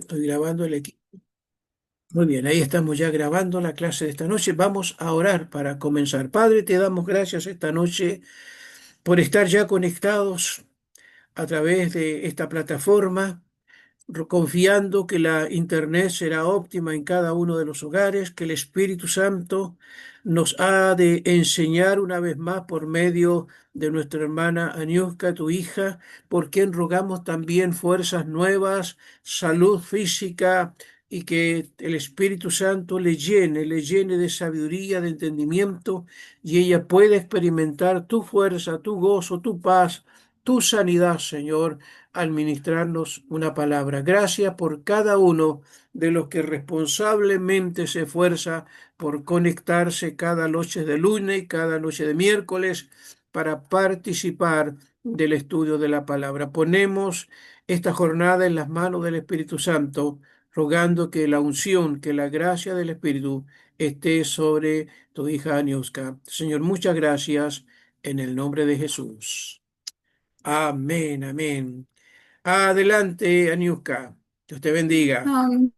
Estoy grabando el equipo. Muy bien, ahí estamos ya grabando la clase de esta noche. Vamos a orar para comenzar. Padre, te damos gracias esta noche por estar ya conectados a través de esta plataforma, confiando que la internet será óptima en cada uno de los hogares, que el Espíritu Santo nos ha de enseñar una vez más por medio de nuestra hermana Aniuska, tu hija, por quien rogamos también fuerzas nuevas, salud física y que el Espíritu Santo le llene de sabiduría, de entendimiento y ella pueda experimentar tu fuerza, tu gozo, tu paz, tu sanidad, Señor, al ministrarnos una palabra. Gracias por cada uno de los que responsablemente se esfuerza por conectarse cada noche de lunes y cada noche de miércoles para participar del estudio de la palabra. Ponemos esta jornada en las manos del Espíritu Santo, rogando que la unción, que la gracia del Espíritu esté sobre tu hija Aniuska. Señor, muchas gracias en el nombre de Jesús. Amén, amén. Adelante, Aniuska. Dios te bendiga. Amén.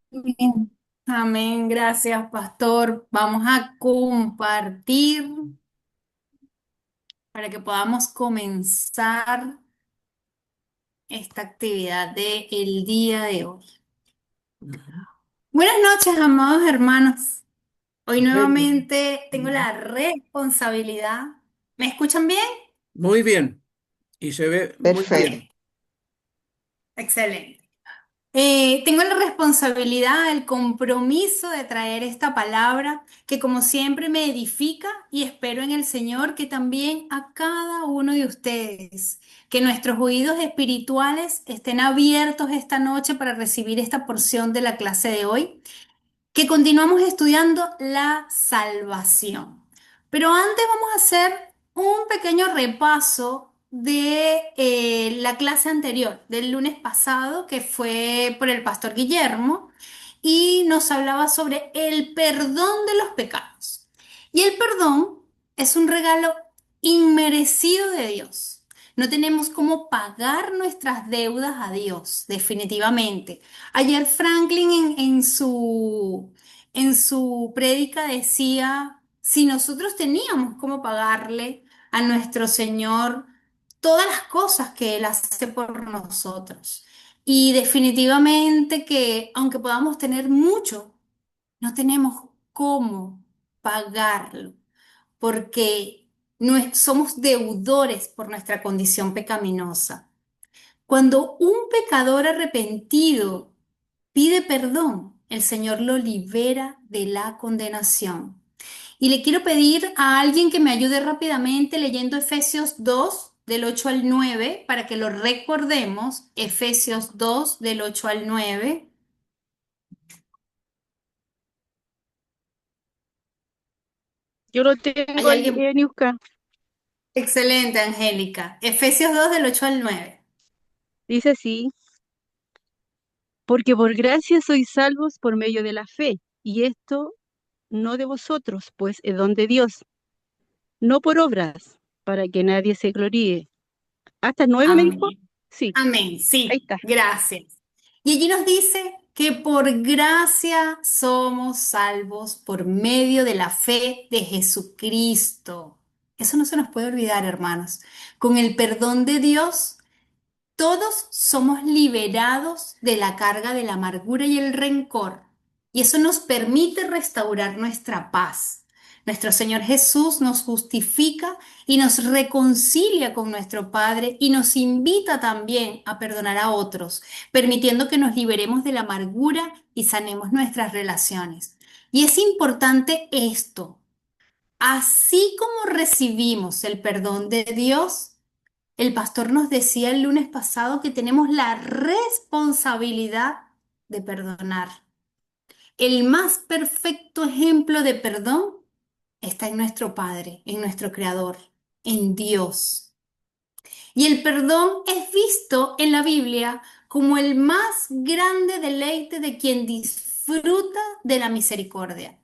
Amén. Gracias, pastor. Vamos a compartir para que podamos comenzar esta actividad del día de hoy. Ujú. Buenas noches, amados hermanos. Hoy Bueno, nuevamente tengo ujú. la responsabilidad. ¿Me escuchan bien? Muy bien. Y se ve muy Ok, bien. Perfecto. excelente. Tengo la responsabilidad, el compromiso de traer esta palabra que como siempre me edifica y espero en el Señor que también a cada uno de ustedes, que nuestros oídos espirituales estén abiertos esta noche para recibir esta porción de la clase de hoy que continuamos estudiando la salvación. Pero antes vamos a hacer un pequeño repaso de la clase anterior, del lunes pasado, que fue por el pastor Guillermo, y nos hablaba sobre el perdón de los pecados. Y el perdón es un regalo inmerecido de Dios. No tenemos cómo pagar nuestras deudas a Dios, definitivamente. Ayer Franklin en su prédica decía, si nosotros teníamos cómo pagarle a nuestro Señor todas las cosas que Él hace por nosotros. Y definitivamente que aunque podamos tener mucho, no tenemos cómo pagarlo, porque somos deudores por nuestra condición pecaminosa. Cuando un pecador arrepentido pide perdón, el Señor lo libera de la condenación. Y le quiero pedir a alguien que me ayude rápidamente leyendo Efesios 2 del 8 al 9 para que lo recordemos. Efesios 2 del 8 al 9. Yo lo ¿Hay tengo ahí, alguien? Niuska. Excelente, Angélica. Efesios 2 del 8 al 9. Dice así, porque por gracia sois salvos por medio de la fe, y esto no de vosotros, pues es don de Dios, no por obras, para que nadie se gloríe. ¿Hasta el 9 me dijo? Amén. Sí, Amén, ahí sí, está. gracias. Y allí nos dice que por gracia somos salvos por medio de la fe de Jesucristo. Eso no se nos puede olvidar, hermanos. Con el perdón de Dios, todos somos liberados de la carga de la amargura y el rencor, y eso nos permite restaurar nuestra paz. Nuestro Señor Jesús nos justifica y nos reconcilia con nuestro Padre y nos invita también a perdonar a otros, permitiendo que nos liberemos de la amargura y sanemos nuestras relaciones. Y es importante esto. Así como recibimos el perdón de Dios, el pastor nos decía el lunes pasado que tenemos la responsabilidad de perdonar. El más perfecto ejemplo de perdón está en nuestro Padre, en nuestro Creador, en Dios. Y el perdón es visto en la Biblia como el más grande deleite de quien disfruta de la misericordia,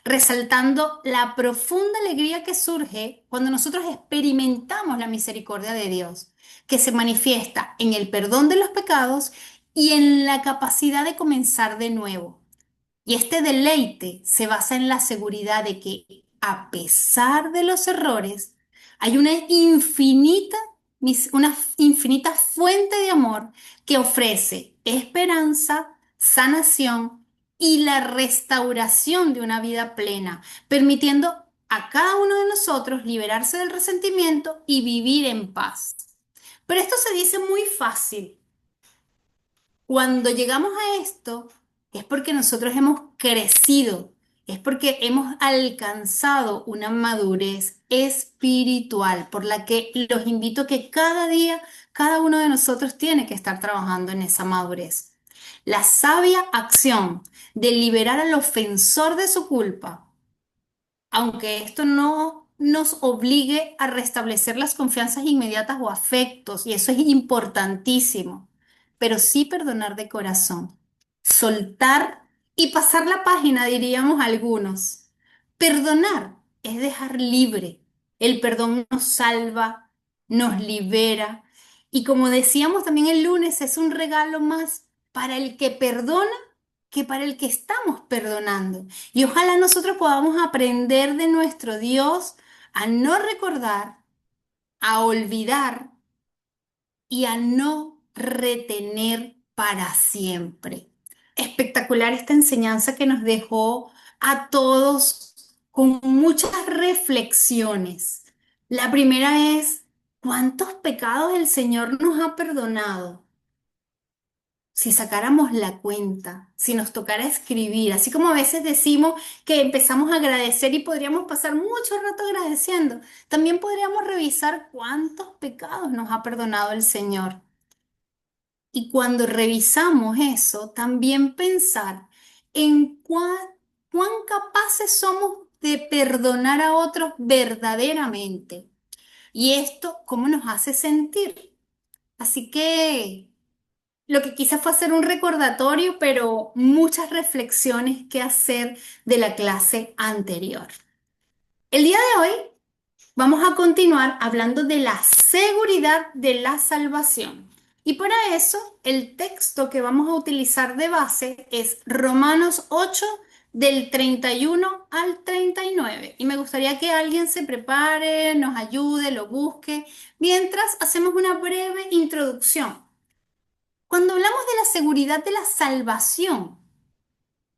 resaltando la profunda alegría que surge cuando nosotros experimentamos la misericordia de Dios, que se manifiesta en el perdón de los pecados y en la capacidad de comenzar de nuevo. Y este deleite se basa en la seguridad de que a pesar de los errores, hay una infinita fuente de amor que ofrece esperanza, sanación y la restauración de una vida plena, permitiendo a cada uno de nosotros liberarse del resentimiento y vivir en paz. Pero esto se dice muy fácil. Cuando llegamos a esto, es porque nosotros hemos crecido, es porque hemos alcanzado una madurez espiritual, por la que los invito a que cada día, cada uno de nosotros tiene que estar trabajando en esa madurez. La sabia acción de liberar al ofensor de su culpa, aunque esto no nos obligue a restablecer las confianzas inmediatas o afectos, y eso es importantísimo, pero sí perdonar de corazón, soltar y pasar la página, diríamos algunos. Perdonar es dejar libre. El perdón nos salva, nos libera, y como decíamos también el lunes, es un regalo más para el que perdona que para el que estamos perdonando. Y ojalá nosotros podamos aprender de nuestro Dios a no recordar, a olvidar y a no retener para siempre. Espectacular esta enseñanza que nos dejó a todos con muchas reflexiones. La primera es, ¿cuántos pecados el Señor nos ha perdonado? Si sacáramos la cuenta, si nos tocara escribir, así como a veces decimos que empezamos a agradecer y podríamos pasar mucho rato agradeciendo, también podríamos revisar cuántos pecados nos ha perdonado el Señor. Y cuando revisamos eso, también pensar en cuán capaces somos de perdonar a otros verdaderamente. Y esto, ¿cómo nos hace sentir? Así que lo que quise fue hacer un recordatorio, pero muchas reflexiones que hacer de la clase anterior. El día de hoy vamos a continuar hablando de la seguridad de la salvación. Y para eso, el texto que vamos a utilizar de base es Romanos 8, del 31 al 39. Y me gustaría que alguien se prepare, nos ayude, lo busque, mientras hacemos una breve introducción. Cuando hablamos de la seguridad de la salvación,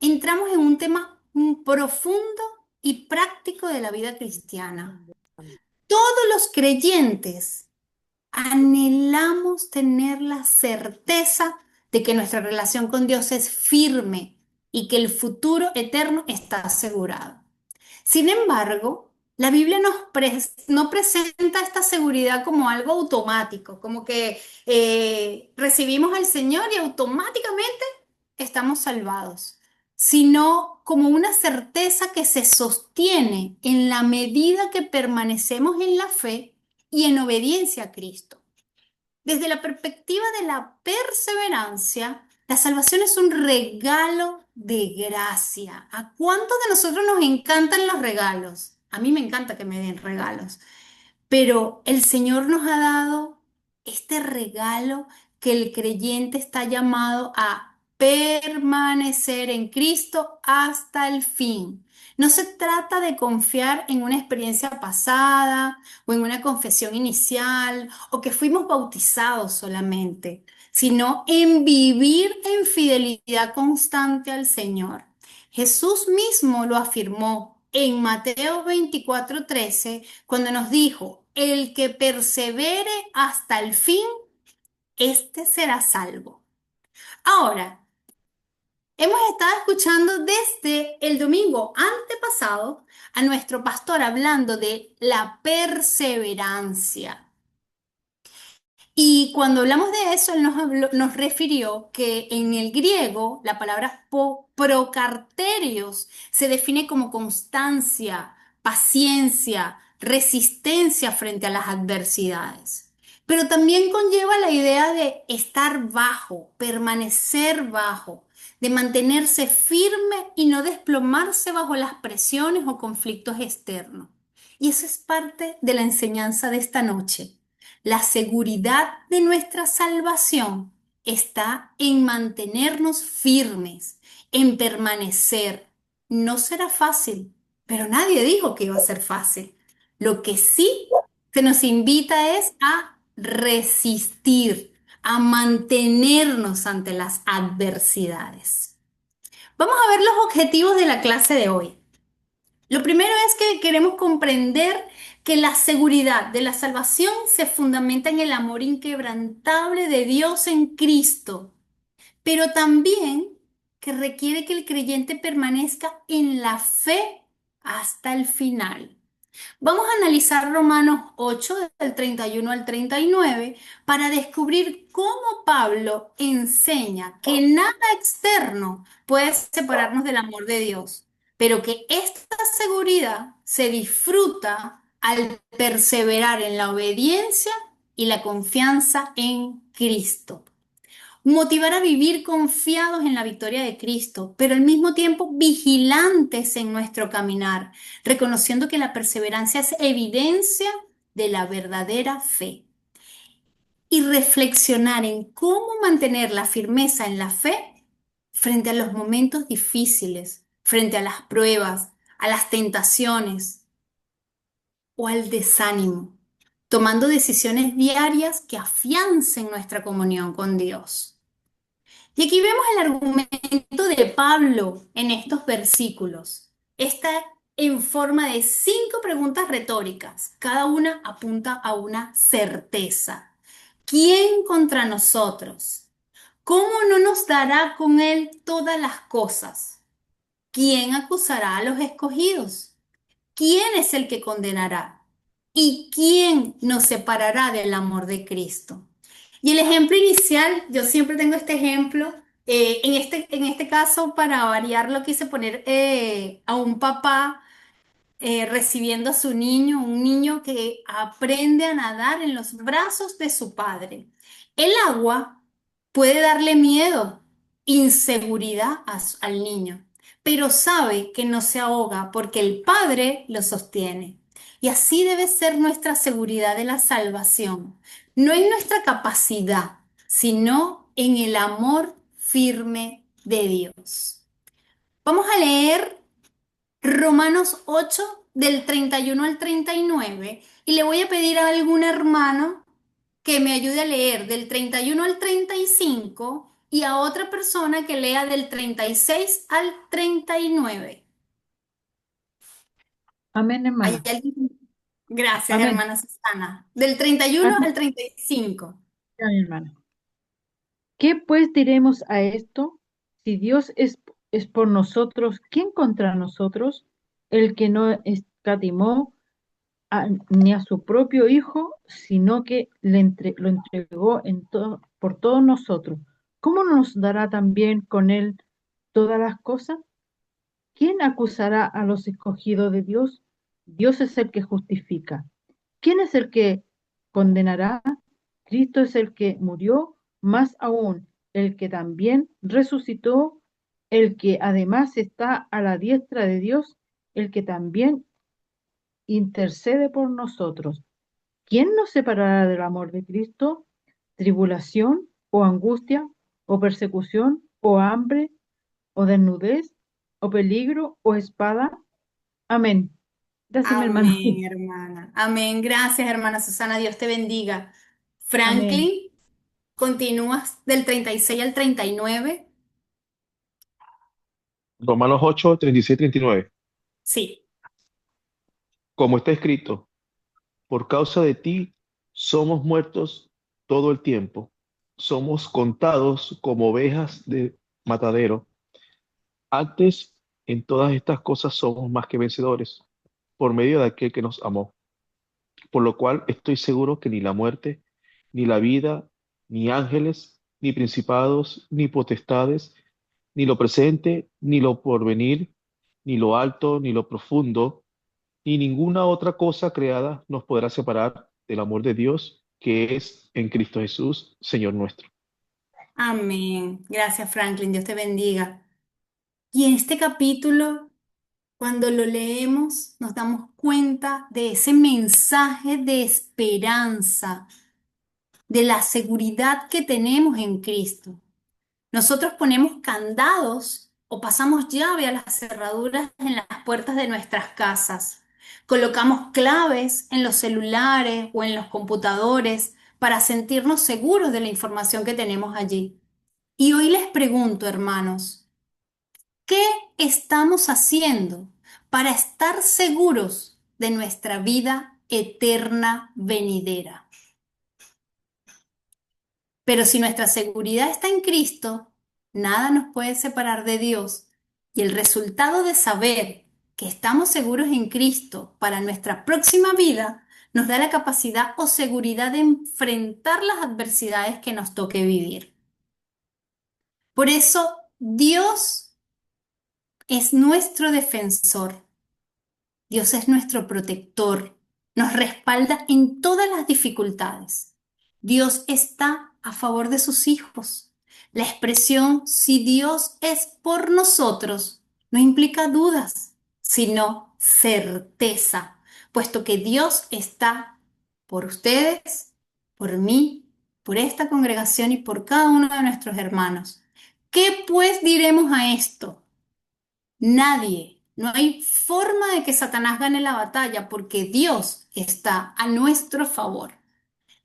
entramos en un tema profundo y práctico de la vida cristiana. Todos los creyentes anhelamos tener la certeza de que nuestra relación con Dios es firme y que el futuro eterno está asegurado. Sin embargo, la Biblia no presenta esta seguridad como algo automático, como que recibimos al Señor y automáticamente estamos salvados, sino como una certeza que se sostiene en la medida que permanecemos en la fe y en obediencia a Cristo. Desde la perspectiva de la perseverancia, la salvación es un regalo de gracia. ¿A cuántos de nosotros nos encantan los regalos? A mí me encanta que me den regalos. Pero el Señor nos ha dado este regalo que el creyente está llamado a permanecer en Cristo hasta el fin. No se trata de confiar en una experiencia pasada o en una confesión inicial o que fuimos bautizados solamente, sino en vivir en fidelidad constante al Señor. Jesús mismo lo afirmó en Mateo 24:13 cuando nos dijo, el que persevere hasta el fin, este será salvo. Ahora, hemos estado escuchando desde el domingo antepasado a nuestro pastor hablando de la perseverancia. Y cuando hablamos de eso, él nos refirió que en el griego la palabra procarterios se define como constancia, paciencia, resistencia frente a las adversidades. Pero también conlleva la idea de estar bajo, permanecer bajo, de mantenerse firme y no desplomarse bajo las presiones o conflictos externos. Y eso es parte de la enseñanza de esta noche. La seguridad de nuestra salvación está en mantenernos firmes, en permanecer. No será fácil, pero nadie dijo que iba a ser fácil. Lo que sí se nos invita es a resistir, a mantenernos ante las adversidades. Vamos a ver los objetivos de la clase de hoy. Lo primero es que queremos comprender que la seguridad de la salvación se fundamenta en el amor inquebrantable de Dios en Cristo, pero también que requiere que el creyente permanezca en la fe hasta el final. Vamos a analizar Romanos 8 del 31 al 39 para descubrir cómo Pablo enseña que nada externo puede separarnos del amor de Dios, pero que esta seguridad se disfruta al perseverar en la obediencia y la confianza en Cristo. Motivar a vivir confiados en la victoria de Cristo, pero al mismo tiempo vigilantes en nuestro caminar, reconociendo que la perseverancia es evidencia de la verdadera fe. Y reflexionar en cómo mantener la firmeza en la fe frente a los momentos difíciles, frente a las pruebas, a las tentaciones o al desánimo, tomando decisiones diarias que afiancen nuestra comunión con Dios. Y aquí vemos el argumento de Pablo en estos versículos. Está en forma de 5 preguntas retóricas. Cada una apunta a una certeza. ¿Quién contra nosotros? ¿Cómo no nos dará con él todas las cosas? ¿Quién acusará a los escogidos? ¿Quién es el que condenará? ¿Y quién nos separará del amor de Cristo? Y el ejemplo inicial, yo siempre tengo este ejemplo, en este caso, para variar, lo quise poner a un papá recibiendo a su niño, un niño que aprende a nadar en los brazos de su padre. El agua puede darle miedo, inseguridad al niño, pero sabe que no se ahoga porque el padre lo sostiene. Y así debe ser nuestra seguridad de la salvación, no en nuestra capacidad, sino en el amor firme de Dios. Vamos a leer Romanos 8 del 31 al 39 y le voy a pedir a algún hermano que me ayude a leer del 31 al 35 y a otra persona que lea del 36 al 39. Amén, ¿Hay hermana. alguien? Gracias, Amén. hermana Susana. Del 31 Amén, al 35. hermana. ¿Qué pues diremos a esto? Si Dios es por nosotros, ¿quién contra nosotros? El que no escatimó ni a su propio Hijo, sino que lo entregó por todos nosotros. ¿Cómo no nos dará también con él todas las cosas? ¿Quién acusará a los escogidos de Dios? Dios es el que justifica. ¿Quién es el que condenará? Cristo es el que murió, más aún el que también resucitó, el que además está a la diestra de Dios, el que también intercede por nosotros. ¿Quién nos separará del amor de Cristo? ¿Tribulación o angustia o persecución o hambre o desnudez o peligro o espada? Amén. Gracias, mi hermano. Amén, hermana. Amén. Gracias, hermana Susana. Dios te bendiga. Amén. Franklin, continúas del 36 al 39. Romanos 8, 36, 39. Sí. Como está escrito, por causa de ti somos muertos todo el tiempo. Somos contados como ovejas de matadero. Antes, en todas estas cosas somos más que vencedores por medio de aquel que nos amó. Por lo cual estoy seguro que ni la muerte, ni la vida, ni ángeles, ni principados, ni potestades, ni lo presente, ni lo porvenir, ni lo alto, ni lo profundo, ni ninguna otra cosa creada nos podrá separar del amor de Dios que es en Cristo Jesús, Señor nuestro. Amén. Gracias, Franklin. Dios te bendiga. Y en este capítulo, cuando lo leemos, nos damos cuenta de ese mensaje de esperanza de la seguridad que tenemos en Cristo. Nosotros ponemos candados o pasamos llave a las cerraduras en las puertas de nuestras casas. Colocamos claves en los celulares o en los computadores para sentirnos seguros de la información que tenemos allí. Y hoy les pregunto, hermanos, ¿qué estamos haciendo para estar seguros de nuestra vida eterna venidera? Pero si nuestra seguridad está en Cristo, nada nos puede separar de Dios. Y el resultado de saber que estamos seguros en Cristo para nuestra próxima vida nos da la capacidad o seguridad de enfrentar las adversidades que nos toque vivir. Por eso, Dios es nuestro defensor. Dios es nuestro protector, nos respalda en todas las dificultades. Dios está a favor de sus hijos. La expresión si Dios es por nosotros no implica dudas, sino certeza, puesto que Dios está por ustedes, por mí, por esta congregación y por cada uno de nuestros hermanos. ¿Qué pues diremos a esto? Nadie, no hay forma de que Satanás gane la batalla porque Dios está a nuestro favor.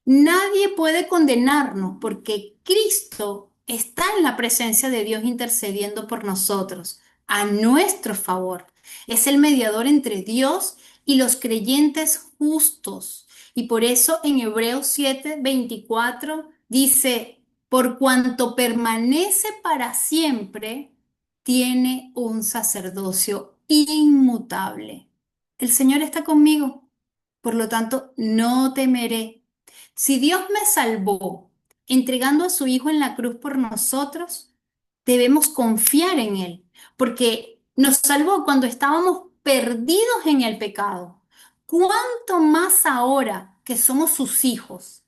Nadie puede condenarnos porque Cristo está en la presencia de Dios intercediendo por nosotros, a nuestro favor. Es el mediador entre Dios y los creyentes justos. Y por eso en Hebreos 7:24 dice, por cuanto permanece para siempre, tiene un sacerdocio inmutable. El Señor está conmigo, por lo tanto, no temeré. Si Dios me salvó entregando a su Hijo en la cruz por nosotros, debemos confiar en Él, porque nos salvó cuando estábamos perdidos en el pecado. ¿Cuánto más ahora que somos sus hijos?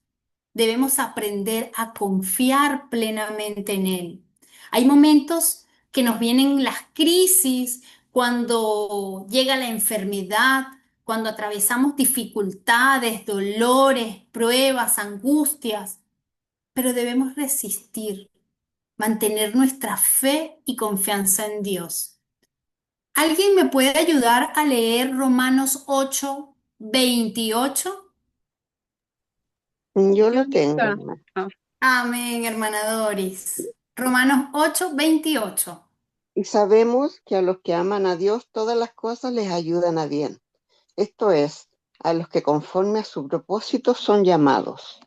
Debemos aprender a confiar plenamente en Él. Hay momentos que nos vienen las crisis, cuando llega la enfermedad, cuando atravesamos dificultades, dolores, pruebas, angustias, pero debemos resistir, mantener nuestra fe y confianza en Dios. ¿Alguien me puede ayudar a leer Romanos 8:28? Yo Yo lo tengo, nunca. hermano. Ah, Amén, hermana Doris. Romanos 8:28. Y sabemos que a los que aman a Dios todas las cosas les ayudan a bien. Esto es, a los que conforme a su propósito son llamados.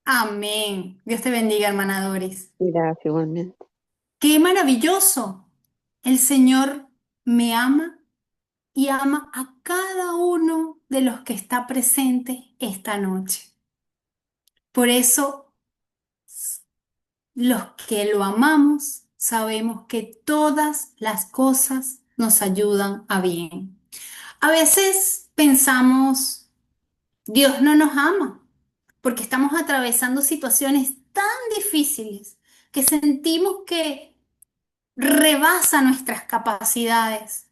Amén. Dios te bendiga, hermana Doris. Gracias, igualmente. Qué maravilloso. El Señor me ama y ama a cada uno de los que está presente esta noche. Por eso, los que lo amamos, sabemos que todas las cosas nos ayudan a bien. A veces pensamos, Dios no nos ama, porque estamos atravesando situaciones tan difíciles que sentimos que rebasa nuestras capacidades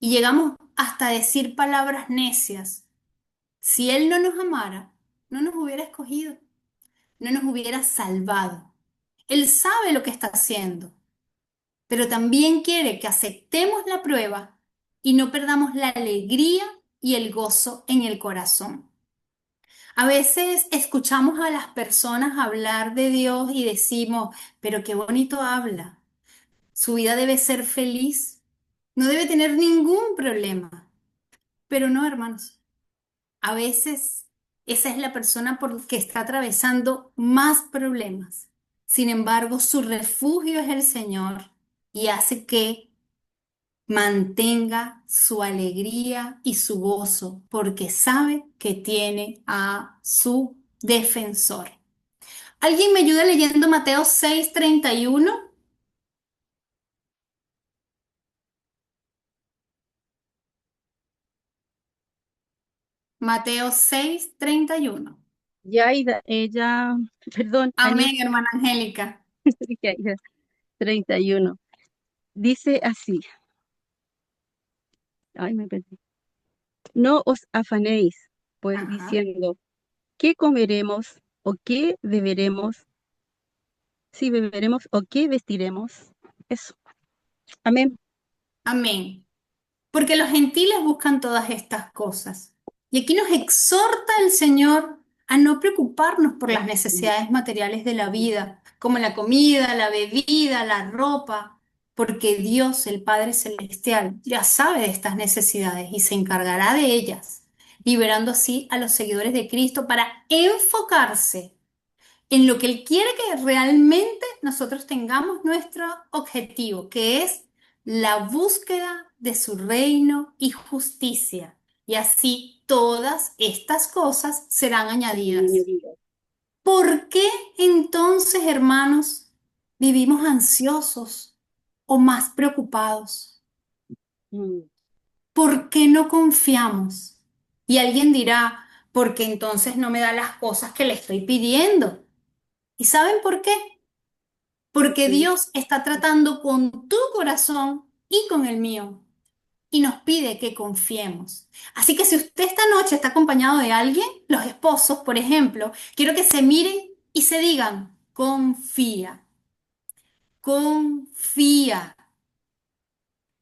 y llegamos hasta decir palabras necias. Si Él no nos amara, no nos hubiera escogido, no nos hubiera salvado. Él sabe lo que está haciendo, pero también quiere que aceptemos la prueba y no perdamos la alegría y el gozo en el corazón. A veces escuchamos a las personas hablar de Dios y decimos, pero qué bonito habla. Su vida debe ser feliz, no debe tener ningún problema. Pero no, hermanos. A veces esa es la persona por que está atravesando más problemas. Sin embargo, su refugio es el Señor y hace que mantenga su alegría y su gozo porque sabe que tiene a su defensor. ¿Alguien me ayuda leyendo Mateo 6:31? Mateo 6:31. Yaida, ella, perdón, Amén, Anita, hermana Angélica. Yaida, 31. Dice así, ay, me perdí. No os afanéis, pues Ajá. diciendo, ¿qué comeremos? o qué beberemos, si beberemos o qué vestiremos. Eso. Amén. Amén. Porque los gentiles buscan todas estas cosas. Y aquí nos exhorta el Señor a no preocuparnos por las necesidades materiales de la vida, como la comida, la bebida, la ropa, porque Dios, el Padre Celestial, ya sabe de estas necesidades y se encargará de ellas, liberando así a los seguidores de Cristo para enfocarse en lo que Él quiere que realmente nosotros tengamos nuestro objetivo, que es la búsqueda de su reino y justicia. Y así todas estas cosas serán añadidas. ¿Por qué entonces, hermanos, vivimos ansiosos o más preocupados? Mm, ¿Por qué no confiamos? Y alguien dirá, porque entonces no me da las cosas que le estoy pidiendo. ¿Y saben por qué? Porque mm, Dios está tratando con tu corazón y con el mío y nos pide que confiemos. Así que si usted esta noche está acompañado de alguien, los esposos, por ejemplo, quiero que se miren y se digan, confía, confía.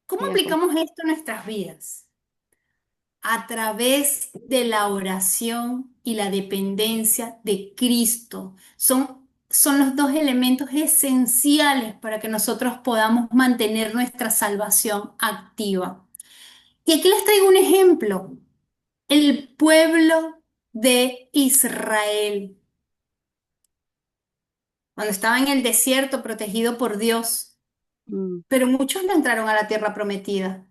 ¿Cómo ya, aplicamos esto en nuestras vidas? A través de la oración y la dependencia de Cristo. Son los dos elementos esenciales para que nosotros podamos mantener nuestra salvación activa. Y aquí les traigo un ejemplo. El pueblo de Israel, cuando estaba en el desierto protegido por Dios, mm, pero muchos no entraron a la tierra prometida.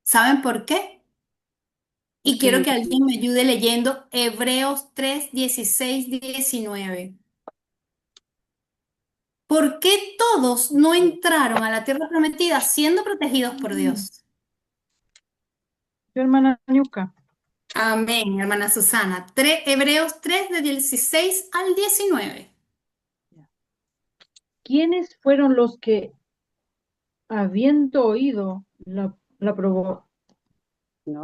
¿Saben por qué? Y porque quiero no que tenemos. alguien me ayude leyendo Hebreos 3 16 19. ¿Por qué todos no entraron a la tierra prometida siendo protegidos por Dios? Yo, hermana Ñuca, Amén, hermana Susana. Hebreos 3 de 16 al 19. ¿quiénes fueron los que, habiendo oído, No.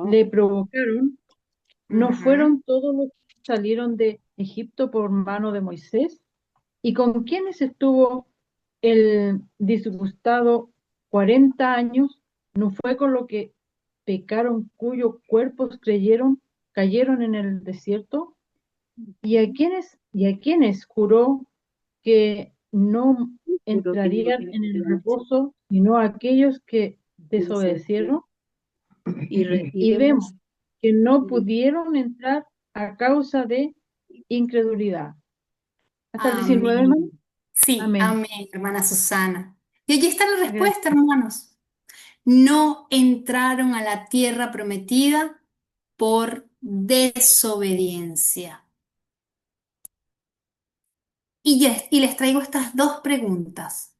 le provocaron? ¿No Ujú. fueron todos los que salieron de Egipto por mano de Moisés? ¿Y con quiénes estuvo el disgustado 40 años? ¿No fue con lo que pecaron, cuyos cuerpos cayeron en el desierto? ¿Y a quiénes juró que no Juro que no entrarían tiene en el esperanza. reposo, sino a aquellos que Desobedeció. desobedecieron? Y Y vemos, vemos que no mm, pudieron entrar a causa de incredulidad. Hasta el 19, hermano. Amén. Sí, Amén. amén, hermana Susana. Y allí está la respuesta, Gracias. hermanos. No entraron a la tierra prometida por desobediencia. Y les traigo estas dos preguntas.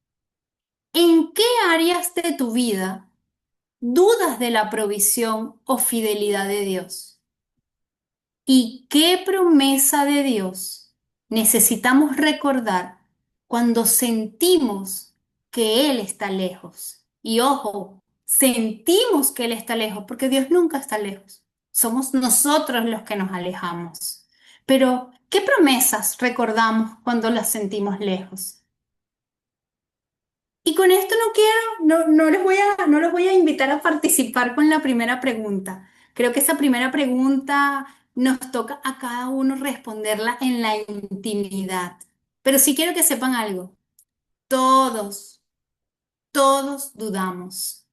¿En qué áreas de tu vida dudas de la provisión o fidelidad de Dios? ¿Y qué promesa de Dios necesitamos recordar cuando sentimos que Él está lejos? Y ojo, sentimos que Él está lejos, porque Dios nunca está lejos. Somos nosotros los que nos alejamos. Pero, ¿qué promesas recordamos cuando las sentimos lejos? Y con esto no quiero, no los voy a invitar a participar con la primera pregunta. Creo que esa primera pregunta nos toca a cada uno responderla en la intimidad. Pero sí quiero que sepan algo. Todos, todos dudamos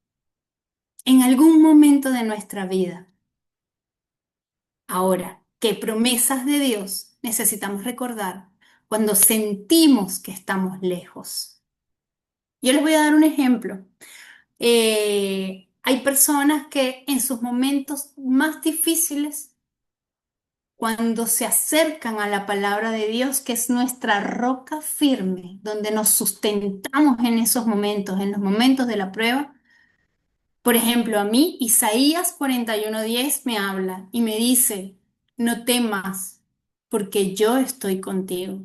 en algún momento de nuestra vida. Ahora, ¿qué promesas de Dios necesitamos recordar cuando sentimos que estamos lejos? Yo les voy a dar un ejemplo. Hay personas que en sus momentos más difíciles, cuando se acercan a la palabra de Dios, que es nuestra roca firme, donde nos sustentamos en esos momentos, en los momentos de la prueba. Por ejemplo, a mí Isaías 41:10 me habla y me dice, no temas, porque yo estoy contigo.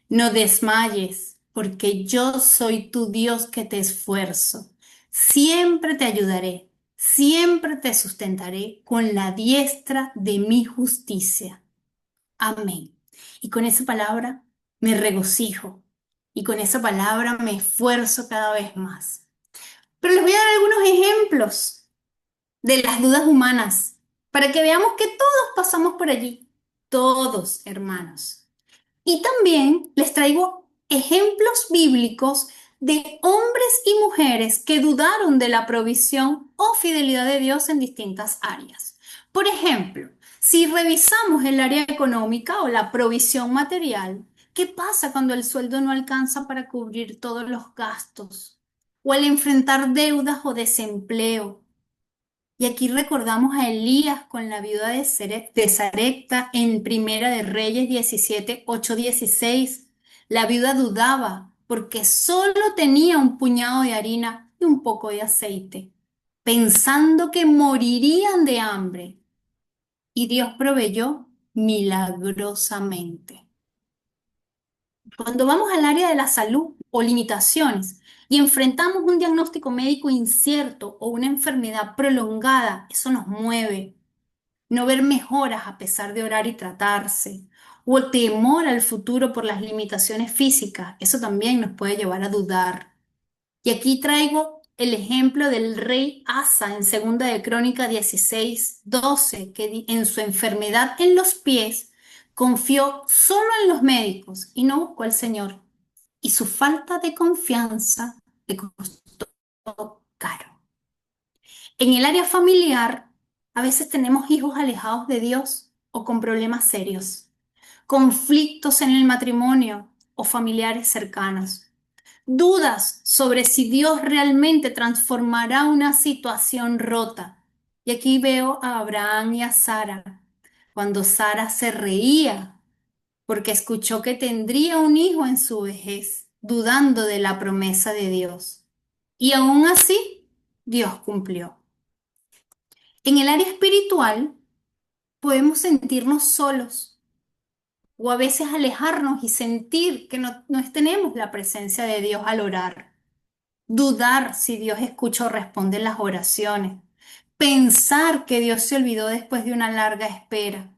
No desmayes, porque yo soy tu Dios que te esfuerzo. Siempre te ayudaré, siempre te sustentaré con la diestra de mi justicia. Amén. Y con esa palabra me regocijo. Y con esa palabra me esfuerzo cada vez más. Pero les voy a dar algunos ejemplos de las dudas humanas para que veamos que todos pasamos por allí. Todos, hermanos. Y también les traigo ejemplos bíblicos de hombres y mujeres que dudaron de la provisión o fidelidad de Dios en distintas áreas. Por ejemplo, si revisamos el área económica o la provisión material, ¿qué pasa cuando el sueldo no alcanza para cubrir todos los gastos? O al enfrentar deudas o desempleo. Y aquí recordamos a Elías con la viuda de Sarepta en Primera de Reyes 17, 8, 16. La viuda dudaba porque solo tenía un puñado de harina y un poco de aceite, pensando que morirían de hambre. Y Dios proveyó milagrosamente. Cuando vamos al área de la salud o limitaciones y enfrentamos un diagnóstico médico incierto o una enfermedad prolongada, eso nos mueve. No ver mejoras a pesar de orar y tratarse, o temor al futuro por las limitaciones físicas, eso también nos puede llevar a dudar. Y aquí traigo el ejemplo del rey Asa en Segunda de Crónica 16, 12, que en su enfermedad en los pies confió solo en los médicos y no buscó al Señor. Y su falta de confianza le costó caro. En el área familiar, a veces tenemos hijos alejados de Dios o con problemas serios, conflictos en el matrimonio o familiares cercanos, dudas sobre si Dios realmente transformará una situación rota. Y aquí veo a Abraham y a Sara, cuando Sara se reía porque escuchó que tendría un hijo en su vejez, dudando de la promesa de Dios. Y aún así, Dios cumplió. En el área espiritual podemos sentirnos solos o a veces alejarnos y sentir que no tenemos la presencia de Dios al orar. Dudar si Dios escucha o responde las oraciones. Pensar que Dios se olvidó después de una larga espera.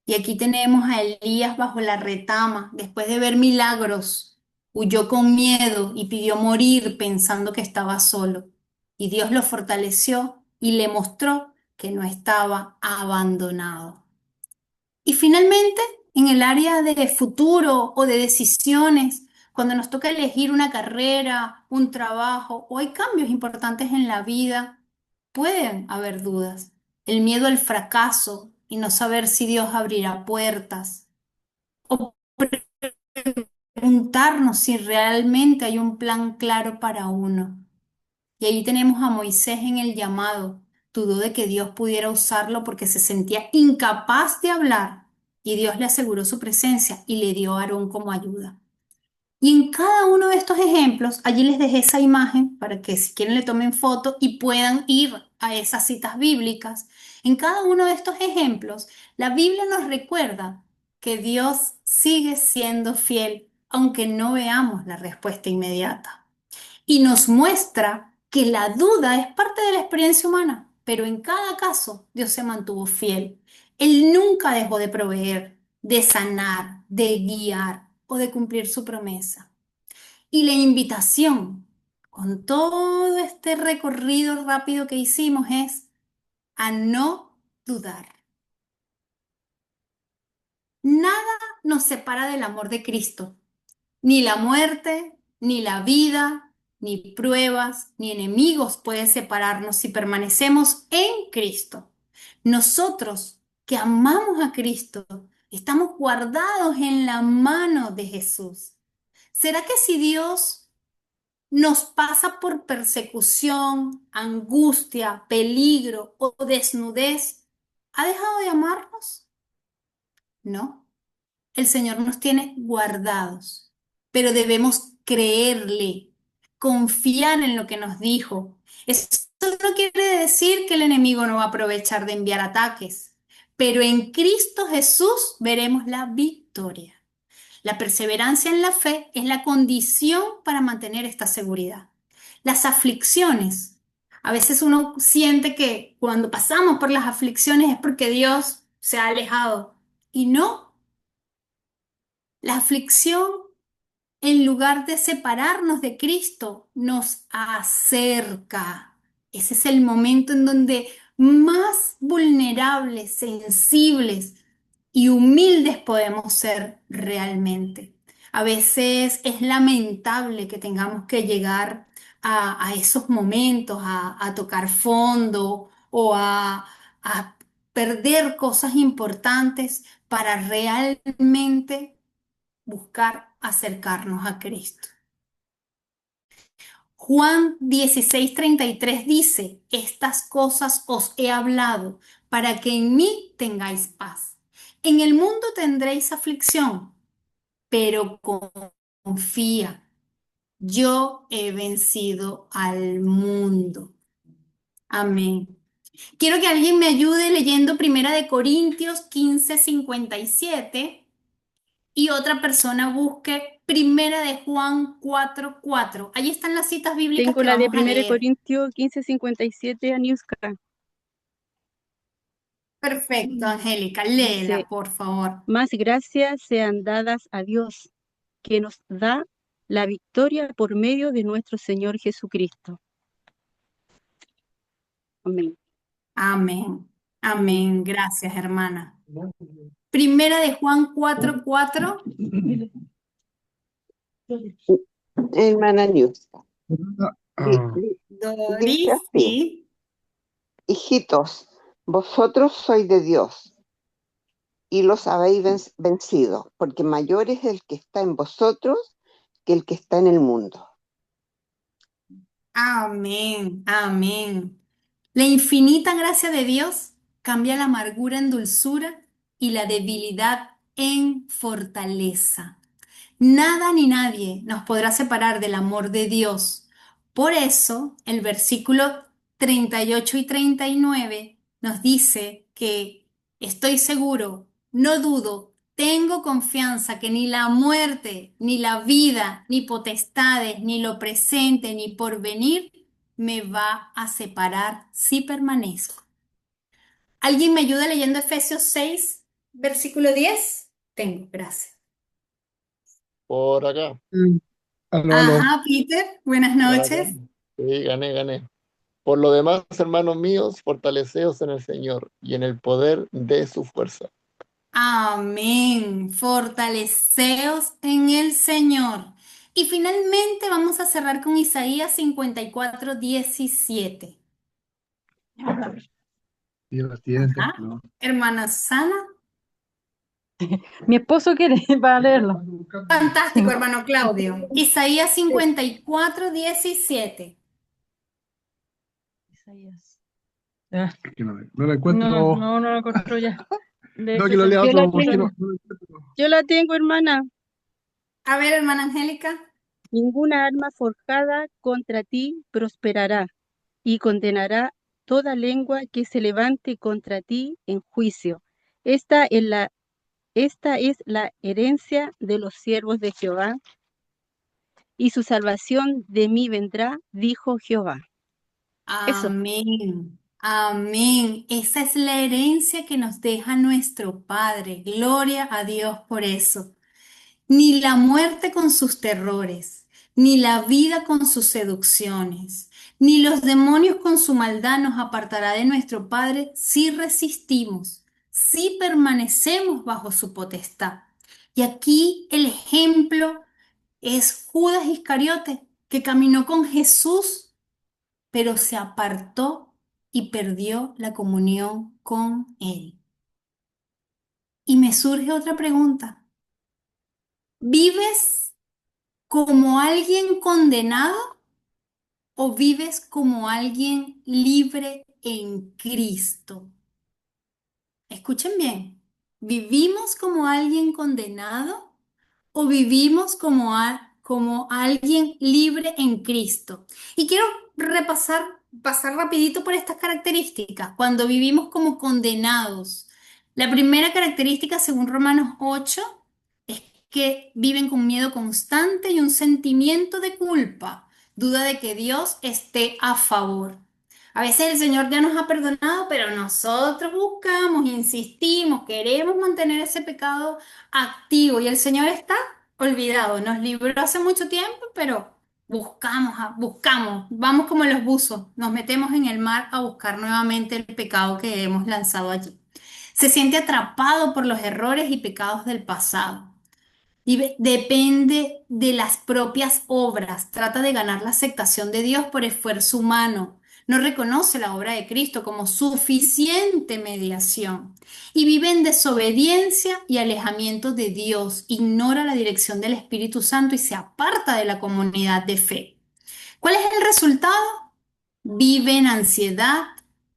Y aquí tenemos a Elías bajo la retama, después de ver milagros. Huyó con miedo y pidió morir pensando que estaba solo. Y Dios lo fortaleció y le mostró que no estaba abandonado. Y finalmente, en el área de futuro o de decisiones, cuando nos toca elegir una carrera, un trabajo o hay cambios importantes en la vida, pueden haber dudas. El miedo al fracaso y no saber si Dios abrirá puertas. O preguntarnos si realmente hay un plan claro para uno. Y ahí tenemos a Moisés en el llamado. Dudó de que Dios pudiera usarlo porque se sentía incapaz de hablar. Y Dios le aseguró su presencia y le dio a Aarón como ayuda. Y en cada uno de estos ejemplos, allí les dejé esa imagen para que si quieren le tomen foto y puedan ir a esas citas bíblicas. En cada uno de estos ejemplos, la Biblia nos recuerda que Dios sigue siendo fiel, aunque no veamos la respuesta inmediata. Y nos muestra que la duda es parte de la experiencia humana, pero en cada caso Dios se mantuvo fiel. Él nunca dejó de proveer, de sanar, de guiar o de cumplir su promesa. Y la invitación con todo este recorrido rápido que hicimos es a no dudar. Nada nos separa del amor de Cristo. Ni la muerte, ni la vida, ni pruebas, ni enemigos pueden separarnos si permanecemos en Cristo. Nosotros que amamos a Cristo, estamos guardados en la mano de Jesús. ¿Será que si Dios nos pasa por persecución, angustia, peligro o desnudez, ha dejado de amarnos? No. El Señor nos tiene guardados, pero debemos creerle, confiar en lo que nos dijo. Eso no quiere decir que el enemigo no va a aprovechar de enviar ataques, pero en Cristo Jesús veremos la victoria. La perseverancia en la fe es la condición para mantener esta seguridad. Las aflicciones. A veces uno siente que cuando pasamos por las aflicciones es porque Dios se ha alejado. Y no. La aflicción, en lugar de separarnos de Cristo, nos acerca. Ese es el momento en donde más vulnerables, sensibles y humildes podemos ser realmente. A veces es lamentable que tengamos que llegar a esos momentos, a tocar fondo o a perder cosas importantes para realmente buscar acercarnos a Cristo. Juan 16:33 dice, estas cosas os he hablado para que en mí tengáis paz. En el mundo tendréis aflicción, pero confía, yo he vencido al mundo. Amén. Quiero que alguien me ayude leyendo Primera de Corintios 15:57 y otra persona busque Primera de Juan 4:4. Allí están las citas bíblicas Tengo que la de vamos a 1 leer. Corintios 15:57, Aniuska. Perfecto, Angélica, Dice, léela, por favor. más gracias sean dadas a Dios, que nos da la victoria por medio de nuestro Señor Jesucristo. Amén. Amén. Amén. Gracias, hermana. Primera de Juan 4:4. Hermana Niuska, dice Doris, así: sí. hijitos, vosotros sois de Dios y los habéis vencido, porque mayor es el que está en vosotros que el que está en el mundo. Amén. Amén. La infinita gracia de Dios cambia la amargura en dulzura y la debilidad en fortaleza. Nada ni nadie nos podrá separar del amor de Dios. Por eso, el versículo 38 y 39 nos dice que estoy seguro, no dudo, tengo confianza que ni la muerte, ni la vida, ni potestades, ni lo presente, ni porvenir me va a separar si permanezco. ¿Alguien me ayuda leyendo Efesios 6, versículo 10? Tengo, gracias. Por acá. Aló, aló. Ajá, Peter, buenas Buenas tardes. noches. Sí, gané. Por lo demás, hermanos míos, fortaleceos en el Señor y en el poder de su fuerza. Amén. Fortaleceos en el Señor. Y finalmente vamos a cerrar con Isaías 54:17. Sí, la siguiente, Ajá. no. Hermana Susana. Mi esposo quiere para leerlo. Fantástico, hermano Claudio. Isaías 54:17. Isaías. Ya. Que no la encuentro. No lo encontró ya. No, que lo lea Yo otro la porque tengo, no lo encuentro. yo la tengo, hermana. A ver, hermana Angélica. Ninguna arma forjada contra ti prosperará, y condenará toda lengua que se levante contra ti en juicio. Esta es la, esta es la herencia de los siervos de Jehová, y su salvación de mí vendrá, dijo Jehová. Eso. Amén. Amén. Esa es la herencia que nos deja nuestro Padre. Gloria a Dios por eso. Ni la muerte con sus terrores, ni la vida con sus seducciones, ni los demonios con su maldad nos apartará de nuestro Padre si resistimos, si permanecemos bajo su potestad. Y aquí el ejemplo es Judas Iscariote, que caminó con Jesús pero se apartó y perdió la comunión con Él. Y me surge otra pregunta. ¿Vives como alguien condenado o vives como alguien libre en Cristo? Escuchen bien. ¿Vivimos como alguien condenado o vivimos como alguien libre en Cristo? Y quiero pasar rapidito por estas características. Cuando vivimos como condenados, la primera característica, según Romanos 8, es que viven con miedo constante y un sentimiento de culpa, duda de que Dios esté a favor. A veces el Señor ya nos ha perdonado, pero nosotros buscamos, insistimos, queremos mantener ese pecado activo y el Señor está olvidado. Nos libró hace mucho tiempo, pero buscamos, buscamos, vamos como los buzos, nos metemos en el mar a buscar nuevamente el pecado que hemos lanzado allí. Se siente atrapado por los errores y pecados del pasado. Y depende de las propias obras. Trata de ganar la aceptación de Dios por esfuerzo humano. No reconoce la obra de Cristo como suficiente mediación. Y vive en desobediencia y alejamiento de Dios. Ignora la dirección del Espíritu Santo y se aparta de la comunidad de fe. ¿Cuál es el resultado? Vive en ansiedad,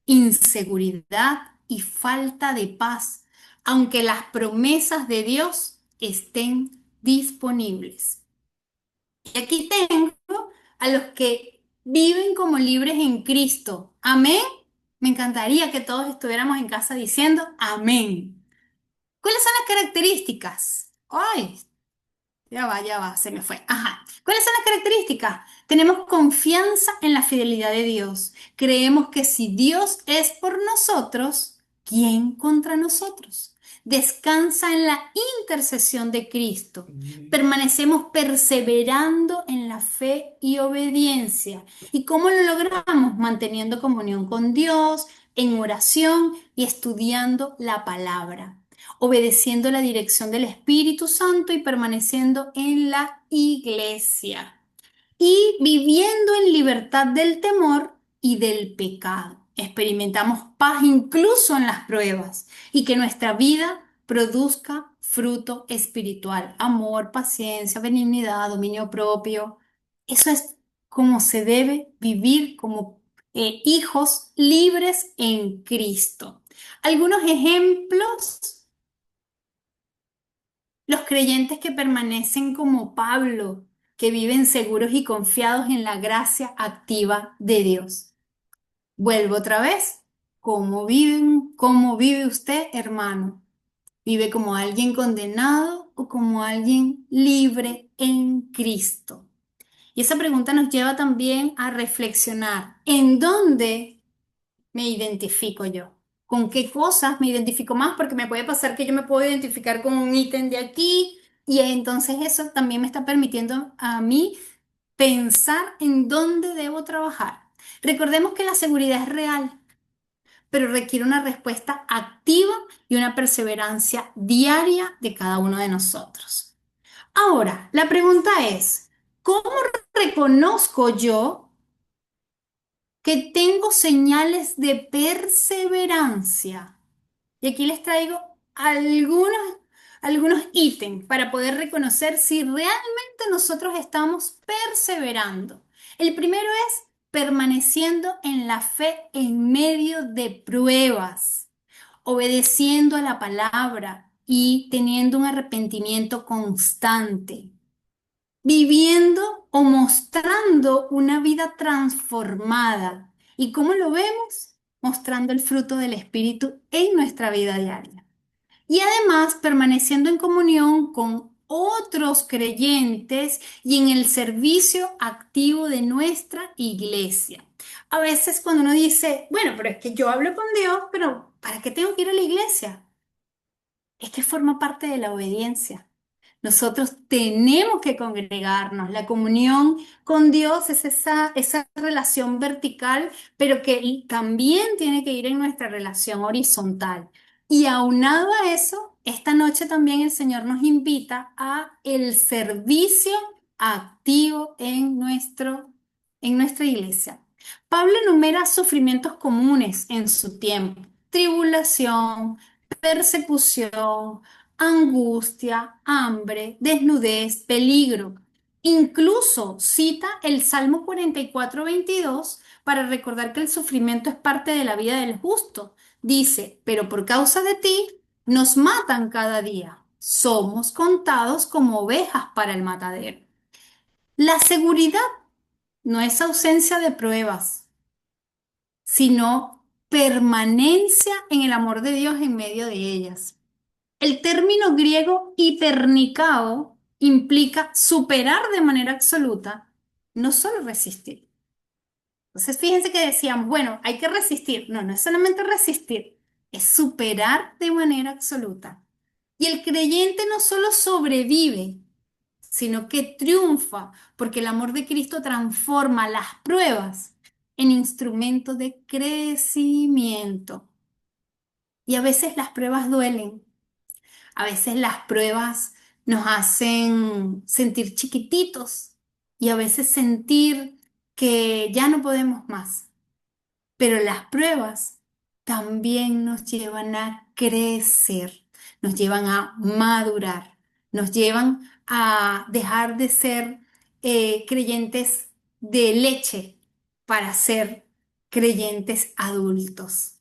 inseguridad y falta de paz, aunque las promesas de Dios estén disponibles. Y aquí tengo a los que viven como libres en Cristo. Amén. Me encantaría que todos estuviéramos en casa diciendo amén. ¿Cuáles son las características? Ay, ya va, se me fue. Ajá. ¿Cuáles son las características? Tenemos confianza en la fidelidad de Dios. Creemos que si Dios es por nosotros, ¿quién contra nosotros? Descansa en la intercesión de Cristo. Permanecemos perseverando en la fe y obediencia. ¿Y cómo lo logramos? Manteniendo comunión con Dios, en oración y estudiando la palabra, obedeciendo la dirección del Espíritu Santo y permaneciendo en la iglesia y viviendo en libertad del temor y del pecado. Experimentamos paz incluso en las pruebas y que nuestra vida produzca fruto espiritual, amor, paciencia, benignidad, dominio propio. Eso es como se debe vivir como hijos libres en Cristo. Algunos ejemplos: los creyentes que permanecen como Pablo, que viven seguros y confiados en la gracia activa de Dios. Vuelvo otra vez. ¿Cómo viven? ¿Cómo vive usted, hermano? ¿Vive como alguien condenado o como alguien libre en Cristo? Y esa pregunta nos lleva también a reflexionar: ¿en dónde me identifico yo? ¿Con qué cosas me identifico más? Porque me puede pasar que yo me puedo identificar con un ítem de aquí y entonces eso también me está permitiendo a mí pensar en dónde debo trabajar. Recordemos que la seguridad es real, pero requiere una respuesta activa y una perseverancia diaria de cada uno de nosotros. Ahora, la pregunta es: ¿cómo reconozco yo que tengo señales de perseverancia? Y aquí les traigo algunos ítems para poder reconocer si realmente nosotros estamos perseverando. El primero es permaneciendo en la fe en medio de pruebas, obedeciendo a la palabra y teniendo un arrepentimiento constante, viviendo o mostrando una vida transformada. ¿Y cómo lo vemos? Mostrando el fruto del Espíritu en nuestra vida diaria. Y además permaneciendo en comunión con otros creyentes y en el servicio activo de nuestra iglesia. A veces cuando uno dice, bueno, pero es que yo hablo con Dios, pero ¿para qué tengo que ir a la iglesia? Es que forma parte de la obediencia. Nosotros tenemos que congregarnos. La comunión con Dios es esa relación vertical, pero que también tiene que ir en nuestra relación horizontal. Y aunado a eso, esta noche también el Señor nos invita a el servicio activo en nuestra iglesia. Pablo enumera sufrimientos comunes en su tiempo: tribulación, persecución, angustia, hambre, desnudez, peligro. Incluso cita el Salmo 44:22 para recordar que el sufrimiento es parte de la vida del justo. Dice: pero por causa de ti nos matan cada día. Somos contados como ovejas para el matadero. La seguridad no es ausencia de pruebas, sino permanencia en el amor de Dios en medio de ellas. El término griego hipernicao implica superar de manera absoluta, no solo resistir. Entonces, fíjense que decíamos, bueno, hay que resistir. No, no es solamente resistir, es superar de manera absoluta. Y el creyente no solo sobrevive, sino que triunfa, porque el amor de Cristo transforma las pruebas en instrumentos de crecimiento. Y a veces las pruebas duelen, a veces las pruebas nos hacen sentir chiquititos y a veces sentir que ya no podemos más. Pero las pruebas también nos llevan a crecer, nos llevan a madurar, nos llevan a dejar de ser creyentes de leche para ser creyentes adultos.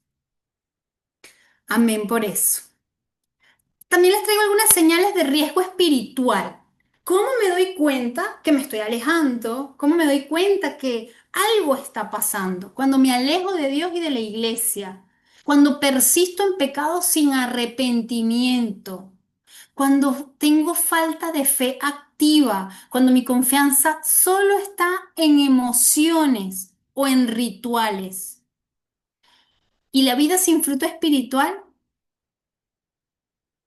Amén por eso. También les traigo algunas señales de riesgo espiritual. ¿Cómo me doy cuenta que me estoy alejando? ¿Cómo me doy cuenta que algo está pasando? Cuando me alejo de Dios y de la iglesia. Cuando persisto en pecado sin arrepentimiento. Cuando tengo falta de fe activa. Cuando mi confianza solo está en emociones o en rituales. Y la vida sin fruto espiritual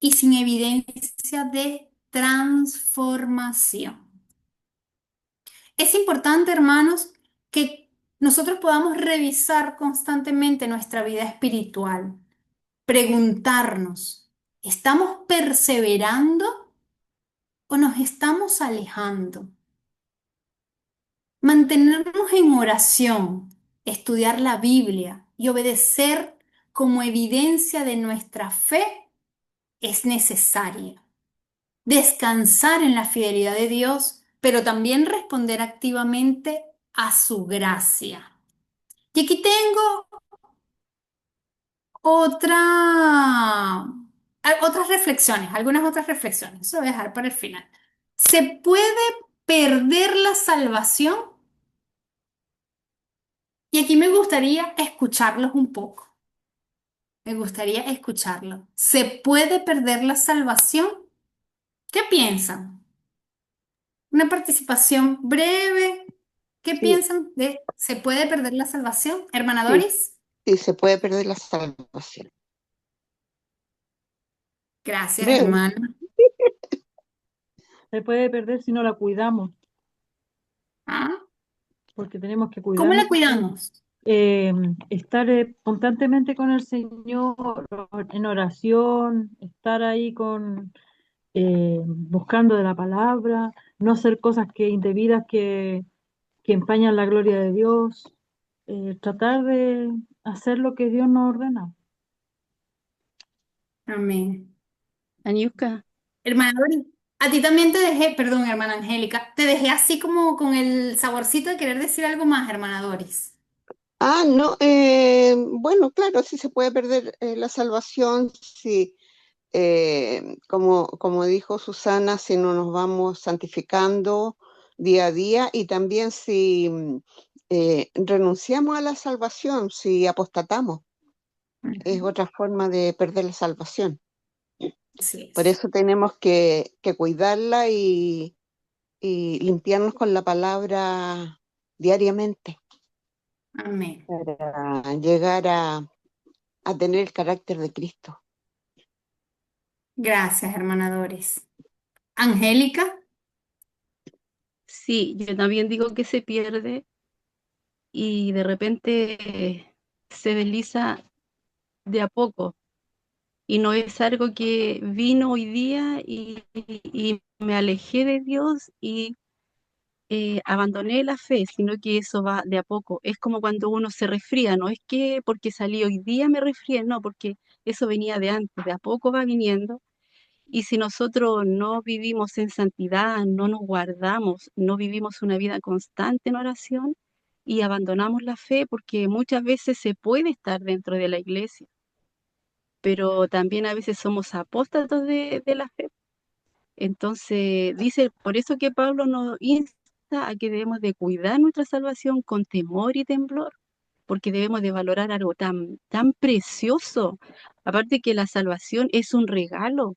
y sin evidencia de transformación. Es importante, hermanos, que nosotros podamos revisar constantemente nuestra vida espiritual, preguntarnos, ¿estamos perseverando o nos estamos alejando? Mantenernos en oración, estudiar la Biblia y obedecer como evidencia de nuestra fe es necesaria. Descansar en la fidelidad de Dios, pero también responder activamente a su gracia. Y aquí tengo otras reflexiones, algunas otras reflexiones. Eso voy a dejar para el final. ¿Se puede perder la salvación? Y aquí me gustaría escucharlos un poco. Me gustaría escucharlo. ¿Se puede perder la salvación? ¿Qué piensan? Una participación breve. ¿Qué Sí, piensan de se puede perder la salvación? Hermana sí, Doris, sí, se puede perder la salvación. gracias, Breve. hermana. Se puede perder si no la cuidamos, ¿Ah? porque tenemos que ¿Cómo cuidarnos, la cuidamos? estar constantemente con el Señor, en oración, estar ahí buscando de la palabra, no hacer cosas indebidas que empañan la gloria de Dios, tratar de hacer lo que Dios nos ordena. Amén. Aniuska, Hermana Doris, a ti también te dejé, perdón, hermana Angélica, te dejé así como con el saborcito de querer decir algo más, hermana Doris. Ah, no, bueno, claro, sí se puede perder la salvación, sí, como dijo Susana, si no nos vamos santificando día a día y también si renunciamos a la salvación, si apostatamos, es Ujú. otra forma de perder la salvación. Así Por es. eso tenemos que cuidarla y limpiarnos con la palabra diariamente Amén. para llegar a tener el carácter de Cristo. Gracias, hermana Doris. Angélica, sí, yo también digo que se pierde y de repente se desliza de a poco y no es algo que vino hoy día y me alejé de Dios y abandoné la fe, sino que eso va de a poco. Es como cuando uno se resfría, no es que porque salí hoy día me resfrié, no, porque eso venía de antes, de a poco va viniendo. Y si nosotros no vivimos en santidad, no nos guardamos, no vivimos una vida constante en oración y abandonamos la fe, porque muchas veces se puede estar dentro de la iglesia, pero también a veces somos apóstatas de la fe. Entonces, dice, por eso que Pablo nos insta a que debemos de cuidar nuestra salvación con temor y temblor, porque debemos de valorar algo tan precioso. Aparte que la salvación es un regalo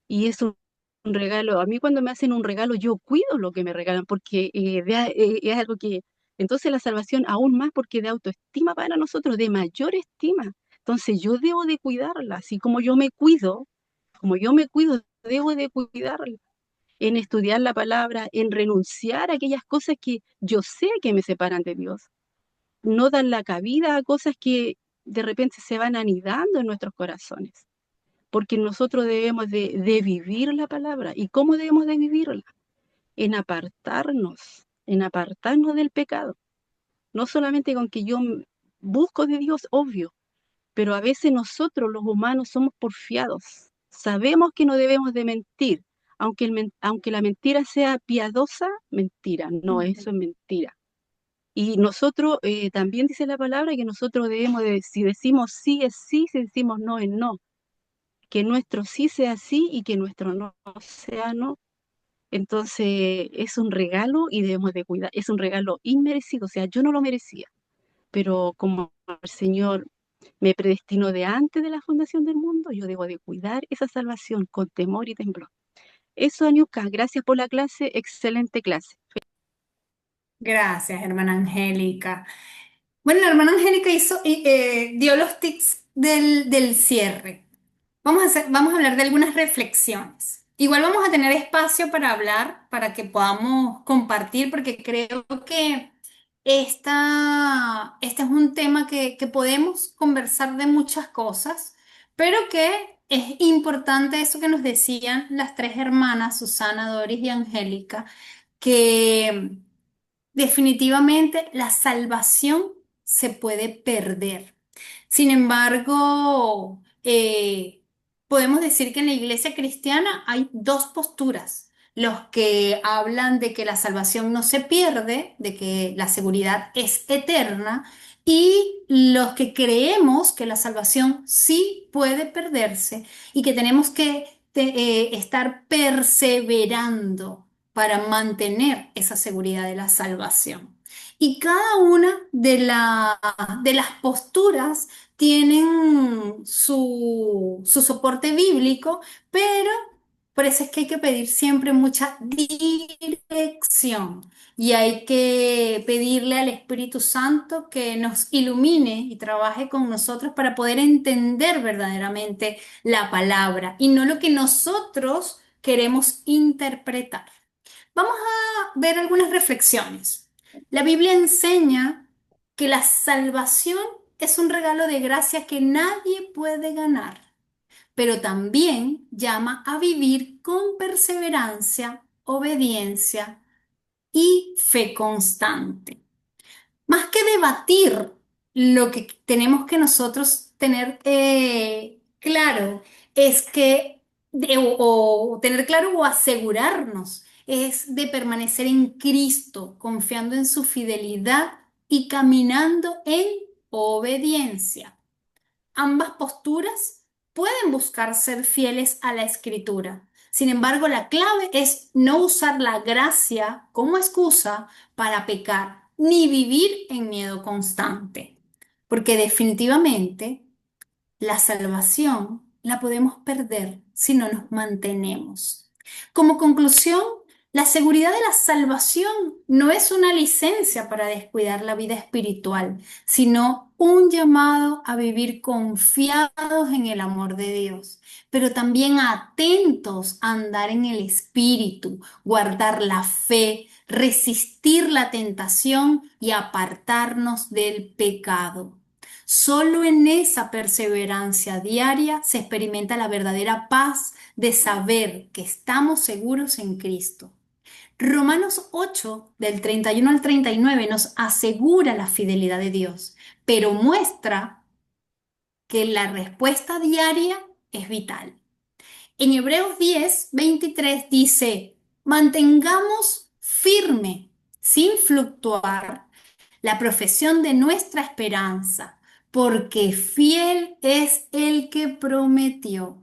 y es un regalo. A mí cuando me hacen un regalo, yo cuido lo que me regalan porque es algo Entonces la salvación aún más porque de autoestima para nosotros, de mayor estima. Entonces yo debo de cuidarla, así como yo me cuido, debo de cuidarla, en estudiar la palabra, en renunciar a aquellas cosas que yo sé que me separan de Dios, no dar la cabida a cosas que de repente se van anidando en nuestros corazones, porque nosotros debemos de vivir la palabra. ¿Y cómo debemos de vivirla? En apartarnos del pecado. No solamente con que yo busco de Dios, obvio, pero a veces nosotros los humanos somos porfiados. Sabemos que no debemos de mentir, aunque la mentira sea piadosa, mentira, no, eso es mentira. Y nosotros, también dice la palabra que nosotros debemos de, si decimos sí es sí, si decimos no es no, que nuestro sí sea sí y que nuestro no sea no. Entonces es un regalo y debemos de cuidar, es un regalo inmerecido, o sea, yo no lo merecía, pero como el Señor me predestinó de antes de la fundación del mundo, yo debo de cuidar esa salvación con temor y temblor. Eso, Aniuska, gracias por la clase, excelente clase. Gracias, hermana Angélica. Bueno, la hermana Angélica dio los tips del cierre. Vamos a hablar de algunas reflexiones. Igual vamos a tener espacio para hablar, para que podamos compartir, porque creo que este es un tema que podemos conversar de muchas cosas, pero que es importante eso que nos decían las tres hermanas, Susana, Doris y Angélica, que definitivamente la salvación se puede perder. Sin embargo, podemos decir que en la iglesia cristiana hay dos posturas. Los que hablan de que la salvación no se pierde, de que la seguridad es eterna, y los que creemos que la salvación sí puede perderse y que tenemos que estar perseverando para mantener esa seguridad de la salvación. Y cada una de las posturas tienen su soporte bíblico, pero por eso es que hay que pedir siempre mucha dirección y hay que pedirle al Espíritu Santo que nos ilumine y trabaje con nosotros para poder entender verdaderamente la palabra y no lo que nosotros queremos interpretar. Vamos a ver algunas reflexiones. La Biblia enseña que la salvación es un regalo de gracia que nadie puede ganar, pero también llama a vivir con perseverancia, obediencia y fe constante. Más que debatir, lo que tenemos que nosotros tener claro es que, o tener claro o asegurarnos, es de permanecer en Cristo, confiando en su fidelidad y caminando en obediencia. Ambas posturas pueden buscar ser fieles a la escritura. Sin embargo, la clave es no usar la gracia como excusa para pecar, ni vivir en miedo constante. Porque definitivamente la salvación la podemos perder si no nos mantenemos. Como conclusión, la seguridad de la salvación no es una licencia para descuidar la vida espiritual, sino un llamado a vivir confiados en el amor de Dios, pero también atentos a andar en el Espíritu, guardar la fe, resistir la tentación y apartarnos del pecado. Solo en esa perseverancia diaria se experimenta la verdadera paz de saber que estamos seguros en Cristo. Romanos 8, del 31 al 39, nos asegura la fidelidad de Dios, pero muestra que la respuesta diaria es vital. En Hebreos 10, 23 dice, mantengamos firme, sin fluctuar, la profesión de nuestra esperanza, porque fiel es el que prometió.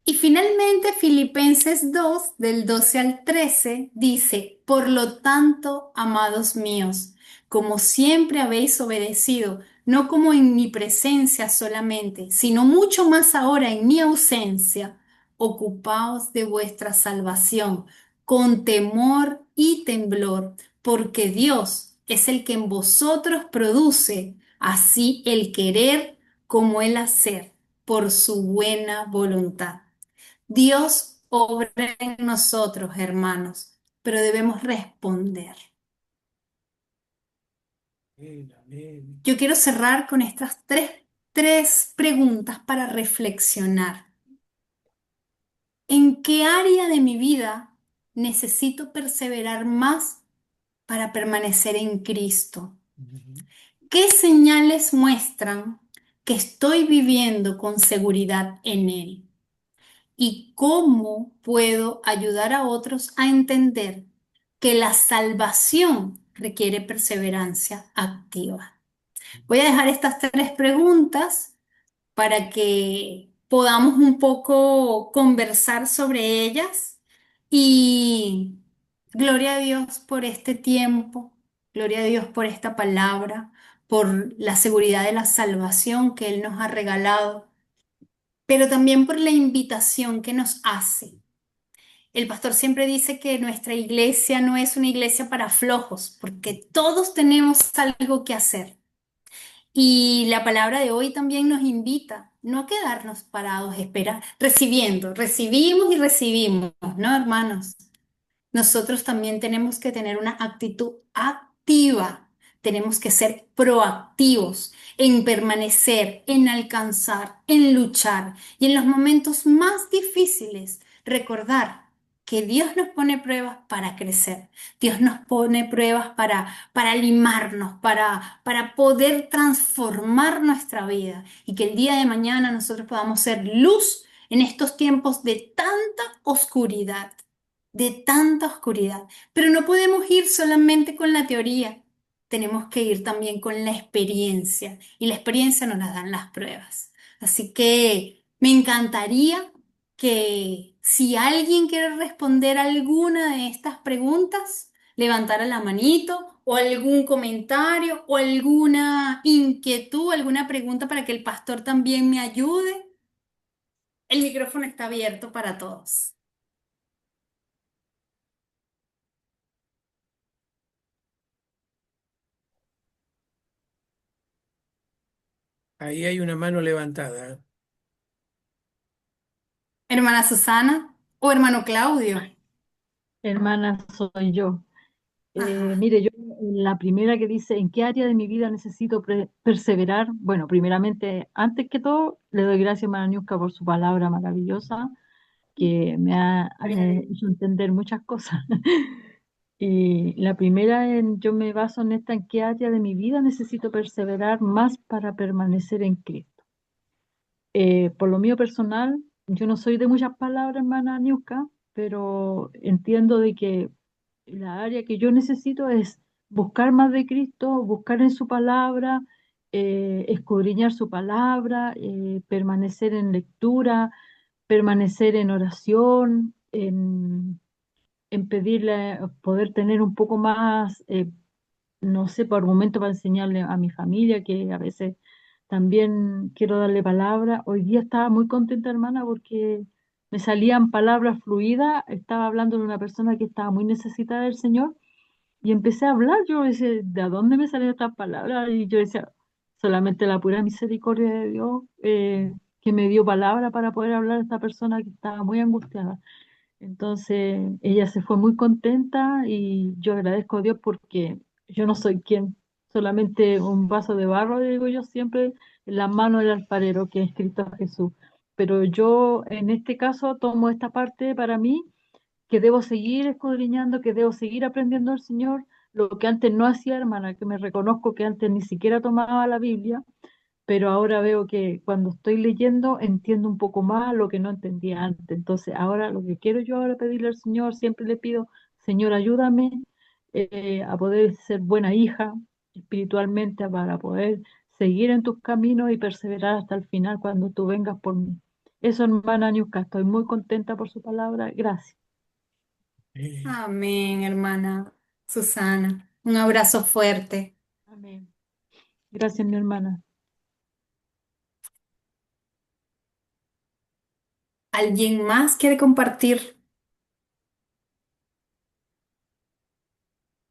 Y finalmente, Filipenses 2, del 12 al 13, dice, por lo tanto, amados míos, como siempre habéis obedecido, no como en mi presencia solamente, sino mucho más ahora en mi ausencia, ocupaos de vuestra salvación con temor y temblor, porque Dios es el que en vosotros produce así el querer como el hacer por su buena voluntad. Dios obra en nosotros, hermanos, pero debemos responder. Amén, amén. Yo quiero cerrar con estas tres preguntas para reflexionar. ¿En qué área de mi vida necesito perseverar más para permanecer en Cristo? Ujú. ¿Qué señales muestran que estoy viviendo con seguridad en Él? ¿Y cómo puedo ayudar a otros a entender que la salvación requiere perseverancia activa? Voy a dejar estas tres preguntas para que podamos un poco conversar sobre ellas y gloria a Dios por este tiempo, gloria a Dios por esta palabra, por la seguridad de la salvación que Él nos ha regalado, pero también por la invitación que nos hace. El pastor siempre dice que nuestra iglesia no es una iglesia para flojos, porque todos tenemos algo que hacer. Y la palabra de hoy también nos invita no a quedarnos parados, esperar, recibimos y recibimos, ¿no, hermanos? Nosotros también tenemos que tener una actitud activa, tenemos que ser proactivos en permanecer, en alcanzar, en luchar y en los momentos más difíciles recordar que Dios nos pone pruebas para crecer, Dios nos pone pruebas para limarnos, para poder transformar nuestra vida y que el día de mañana nosotros podamos ser luz en estos tiempos de tanta oscuridad, de tanta oscuridad. Pero no podemos ir solamente con la teoría, tenemos que ir también con la experiencia y la experiencia nos la dan las pruebas. Así que me encantaría que si alguien quiere responder alguna de estas preguntas, levantara la manito o algún comentario o alguna inquietud, alguna pregunta para que el pastor también me ayude. El micrófono está abierto para todos. Ahí hay una mano levantada. Hermana Susana o hermano Claudio. Hermana, soy yo. Ajá. Mire, yo la primera que dice, ¿en qué área de mi vida necesito perseverar? Bueno, primeramente, antes que todo, le doy gracias, hermana Niuska, por su palabra maravillosa, que me ha hecho entender muchas cosas. Y la primera, yo me baso en esta, ¿en qué área de mi vida necesito perseverar más para permanecer en Cristo? Por lo mío personal, yo no soy de muchas palabras, hermana Niuska, pero entiendo de que la área que yo necesito es buscar más de Cristo, buscar en su palabra, escudriñar su palabra, permanecer en lectura, permanecer en oración, en pedirle poder tener un poco más, no sé, por argumento para enseñarle a mi familia, que a veces también quiero darle palabra. Hoy día estaba muy contenta, hermana, porque me salían palabras fluidas. Estaba hablando de una persona que estaba muy necesitada del Señor y empecé a hablar. Yo decía, ¿de dónde me salían estas palabras? Y yo decía, solamente la pura misericordia de Dios, que me dio palabra para poder hablar a esta persona que estaba muy angustiada. Entonces ella se fue muy contenta y yo agradezco a Dios porque yo no soy quien, solamente un vaso de barro, digo yo siempre, en la mano del alfarero que es Cristo Jesús. Pero yo en este caso tomo esta parte para mí, que debo seguir escudriñando, que debo seguir aprendiendo del Señor, lo que antes no hacía, hermana, que me reconozco que antes ni siquiera tomaba la Biblia, pero ahora veo que cuando estoy leyendo entiendo un poco más lo que no entendía antes. Entonces, ahora lo que quiero yo ahora pedirle al Señor, siempre le pido, Señor, ayúdame a poder ser buena hija espiritualmente, para poder seguir en tus caminos y perseverar hasta el final cuando tú vengas por mí. Eso, hermana Niuska, estoy muy contenta por su palabra. Gracias. Eh, Amén, hermana Susana. Un abrazo fuerte. Amén. Gracias, mi hermana. ¿Alguien más quiere compartir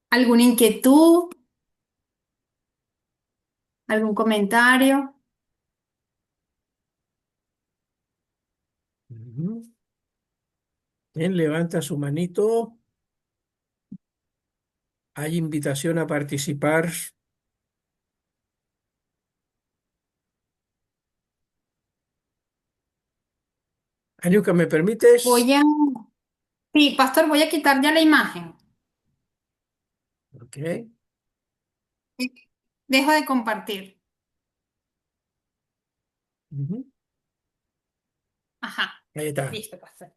alguna inquietud? ¿Algún comentario? Ujú. ¿Quién levanta su manito? Hay invitación a participar. Anuka, ¿me permites? Voy a... Sí, pastor, voy a quitar ya la imagen. Ok. Dejo de compartir. Ujú. Ajá, Ahí está. listo, pastor.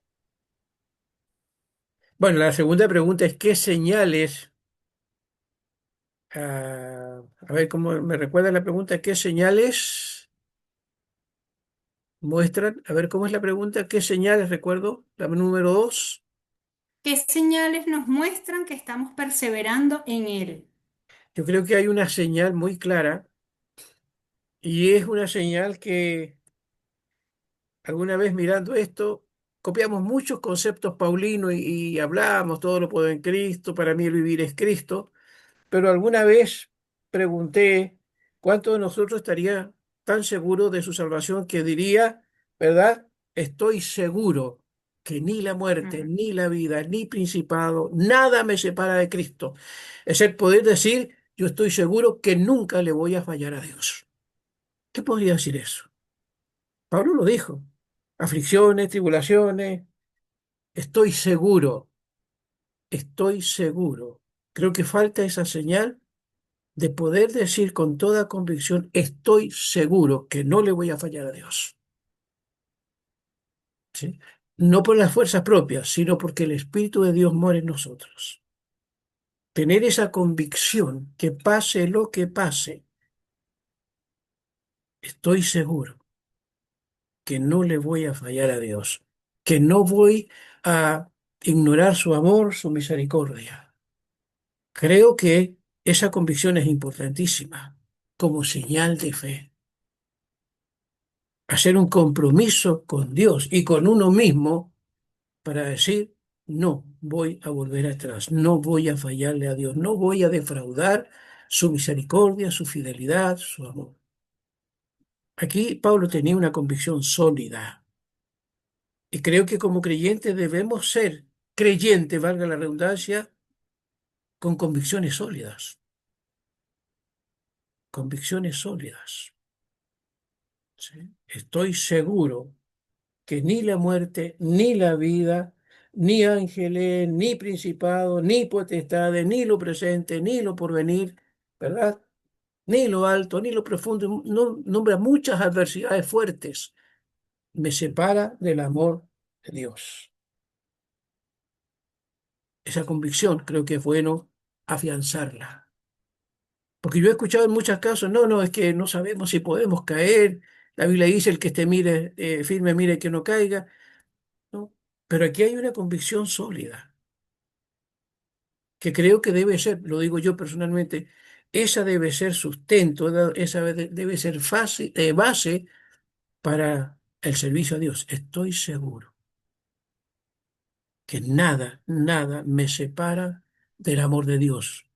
Bueno, la segunda pregunta es ¿qué señales, a ver cómo me recuerda la pregunta, qué señales muestran? A ver cómo es la pregunta, ¿qué señales recuerdo? La número dos. ¿Qué señales nos muestran que estamos perseverando en Él? Yo creo que hay una señal muy clara y es una señal que alguna vez mirando esto copiamos muchos conceptos paulinos y hablamos, todo lo puedo en Cristo, para mí el vivir es Cristo. Pero alguna vez pregunté cuánto de nosotros estaría tan seguro de su salvación que diría, ¿verdad? Estoy seguro que ni la muerte, Ujú. ni la vida, ni principado, nada me separa de Cristo. Es el poder decir, yo estoy seguro que nunca le voy a fallar a Dios. ¿Qué podría decir eso? Pablo lo dijo. Aflicciones, tribulaciones, estoy seguro, estoy seguro. Creo que falta esa señal de poder decir con toda convicción, estoy seguro que no le voy a fallar a Dios. ¿Sí? No por las fuerzas propias, sino porque el Espíritu de Dios mora en nosotros. Tener esa convicción que pase lo que pase, estoy seguro que no le voy a fallar a Dios, que no voy a ignorar su amor, su misericordia. Creo que esa convicción es importantísima como señal de fe. Hacer un compromiso con Dios y con uno mismo para decir, no voy a volver atrás, no voy a fallarle a Dios, no voy a defraudar su misericordia, su fidelidad, su amor. Aquí Pablo tenía una convicción sólida y creo que como creyentes debemos ser creyentes, valga la redundancia, con convicciones sólidas, convicciones sólidas. ¿Sí? Estoy seguro que ni la muerte, ni la vida, ni ángeles, ni principados, ni potestades, ni lo presente, ni lo porvenir, ¿verdad? Ni lo alto, ni lo profundo, no, nombra muchas adversidades fuertes, me separa del amor de Dios. Esa convicción creo que es bueno afianzarla. Porque yo he escuchado en muchos casos, no, no, es que no sabemos si podemos caer. La Biblia dice, el que esté mire, firme, mire que no caiga. ¿No? Pero aquí hay una convicción sólida, que creo que debe ser, lo digo yo personalmente, esa debe ser sustento, esa debe ser base para el servicio a Dios. Estoy seguro que nada, nada me separa del amor de Dios,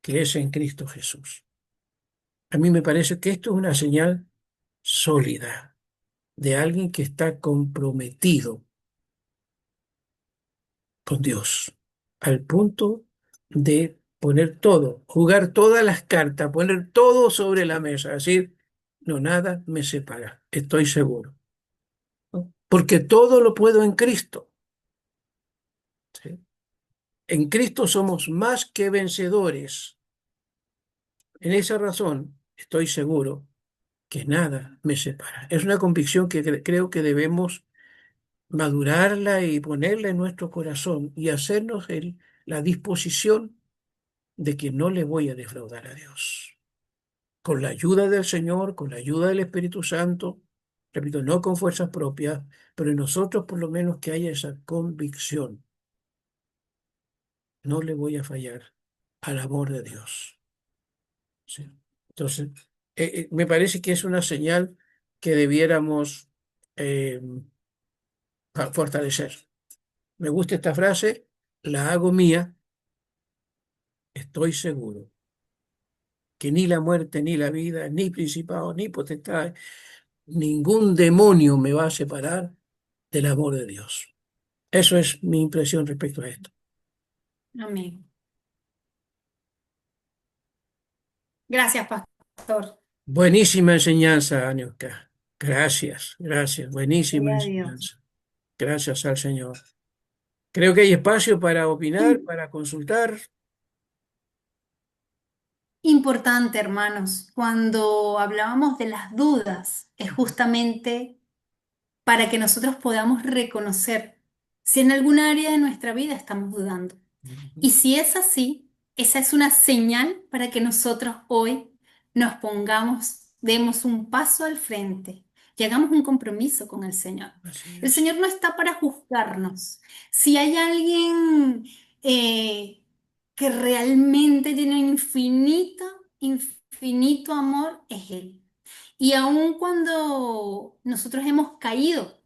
que es en Cristo Jesús. A mí me parece que esto es una señal sólida de alguien que está comprometido con Dios, al punto de poner todo, jugar todas las cartas, poner todo sobre la mesa, decir, no, nada me separa, estoy seguro, ¿no? Porque todo lo puedo en Cristo, ¿sí? En Cristo somos más que vencedores. En esa razón estoy seguro que nada me separa. Es una convicción que creo que debemos madurarla y ponerla en nuestro corazón y hacernos la disposición de que no le voy a defraudar a Dios. Con la ayuda del Señor, con la ayuda del Espíritu Santo, repito, no con fuerzas propias, pero en nosotros por lo menos que haya esa convicción. No le voy a fallar al amor de Dios. ¿Sí? Entonces, me parece que es una señal que debiéramos eh, fortalecer. Me gusta esta frase, la hago mía, estoy seguro que ni la muerte, ni la vida, ni principados, ni potestades, ningún demonio me va a separar del amor de Dios. Eso es mi impresión respecto a esto. Amén. Gracias, pastor. Buenísima enseñanza, Aniuska. Gracias, gracias. Buenísima Gloria a Dios. enseñanza. Gracias al Señor. Creo que hay espacio para opinar, para consultar. Importante, hermanos, cuando hablábamos de las dudas, es justamente para que nosotros podamos reconocer si en algún área de nuestra vida estamos dudando. Y si es así, esa es una señal para que nosotros hoy nos pongamos, demos un paso al frente y hagamos un compromiso con el Señor. Así El es. Señor no está para juzgarnos. Si hay alguien que realmente tiene un infinito amor, es Él. Y aun cuando nosotros hemos caído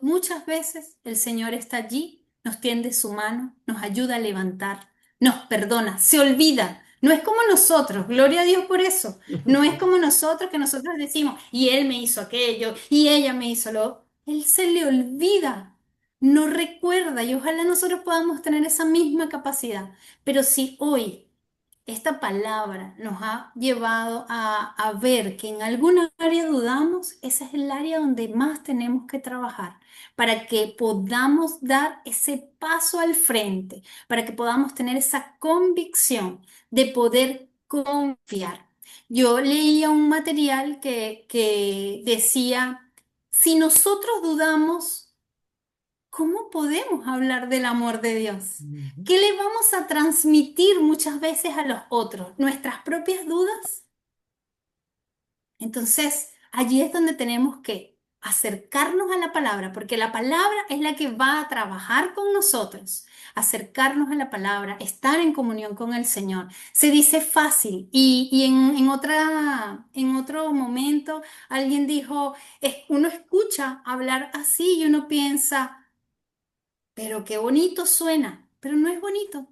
muchas veces, el Señor está allí, nos tiende su mano, nos ayuda a levantar, nos perdona, se olvida. No es como nosotros, gloria a Dios por eso. No es como nosotros que nosotros decimos, y Él me hizo aquello, y ella me hizo lo. Él se le olvida, no recuerda, y ojalá nosotros podamos tener esa misma capacidad. Pero si hoy esta palabra nos ha llevado a ver que en alguna área dudamos, esa es el área donde más tenemos que trabajar para que podamos dar ese paso al frente, para que podamos tener esa convicción de poder confiar. Yo leía un material que decía, si nosotros dudamos, ¿cómo podemos hablar del amor de Dios? Ujú. ¿Qué le vamos a transmitir muchas veces a los otros? ¿Nuestras propias dudas? Entonces, allí es donde tenemos que acercarnos a la palabra, porque la palabra es la que va a trabajar con nosotros. Acercarnos a la palabra, estar en comunión con el Señor. Se dice fácil y en otro momento alguien dijo, uno escucha hablar así y uno piensa, pero qué bonito suena, pero no es bonito.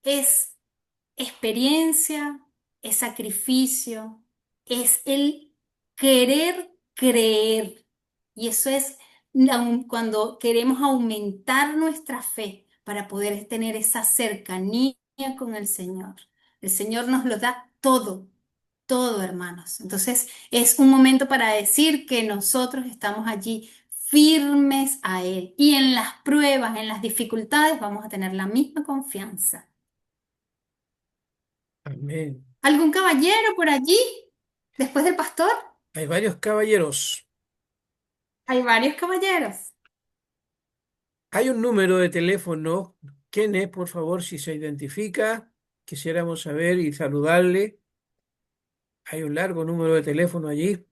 Es experiencia, es sacrificio, es el querer creer. Y eso es cuando queremos aumentar nuestra fe para poder tener esa cercanía con el Señor. El Señor nos lo da todo, todo, hermanos. Entonces es un momento para decir que nosotros estamos allí firmes a Él. Y en las pruebas, en las dificultades, vamos a tener la misma confianza. Amén. ¿Algún caballero por allí? Después del pastor, Hay varios caballeros. hay varios caballeros. Hay un número de teléfono. ¿Quién es, por favor, si se identifica? Quisiéramos saber y saludarle. Hay un largo número de teléfono allí.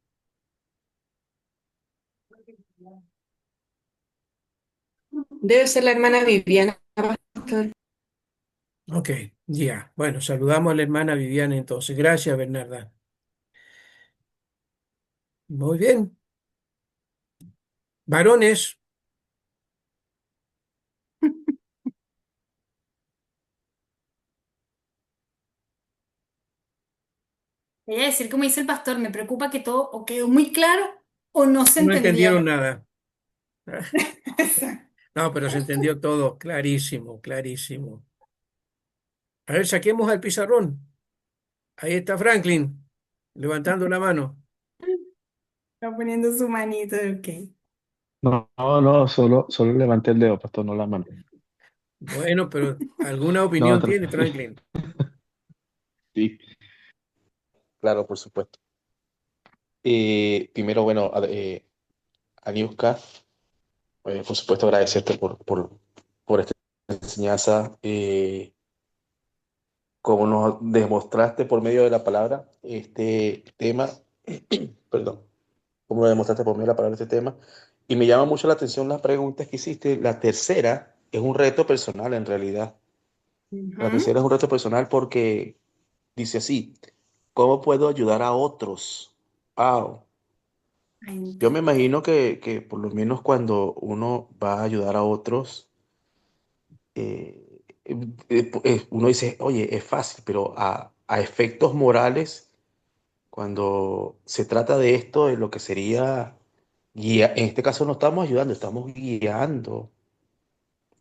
Debe ser la hermana Viviana, pastor. Ok, ya. Bueno, saludamos a la hermana Viviana entonces. Gracias, Bernarda. Muy bien. Varones, Voy a decir como dice el pastor, me preocupa que todo o quedó muy claro o no se no entendieron entendieron. nada. No, pero se entendió todo. Clarísimo, clarísimo. A ver, saquemos al pizarrón. Ahí está Franklin, levantando la mano. Está poniendo su manito, ok. No, no, no, solo levanté el dedo, pastor, no la mano. Bueno, pero ¿alguna No, opinión tiene Franklin? sí. Claro, por supuesto. Primero, bueno, Aniuska, por supuesto agradecerte por esta enseñanza. Como nos demostraste por medio de la palabra este tema, perdón, como lo demostraste por medio de la palabra este tema, y me llama mucho la atención las preguntas que hiciste. La tercera es un reto personal en realidad. La Ujú. tercera es un reto personal porque dice así, ¿cómo puedo ayudar a otros? Wow. Yo me imagino que por lo menos cuando uno va a ayudar a otros, uno dice, oye, es fácil, pero a efectos morales, cuando se trata de esto, de lo que sería guía, en este caso no estamos ayudando, estamos guiando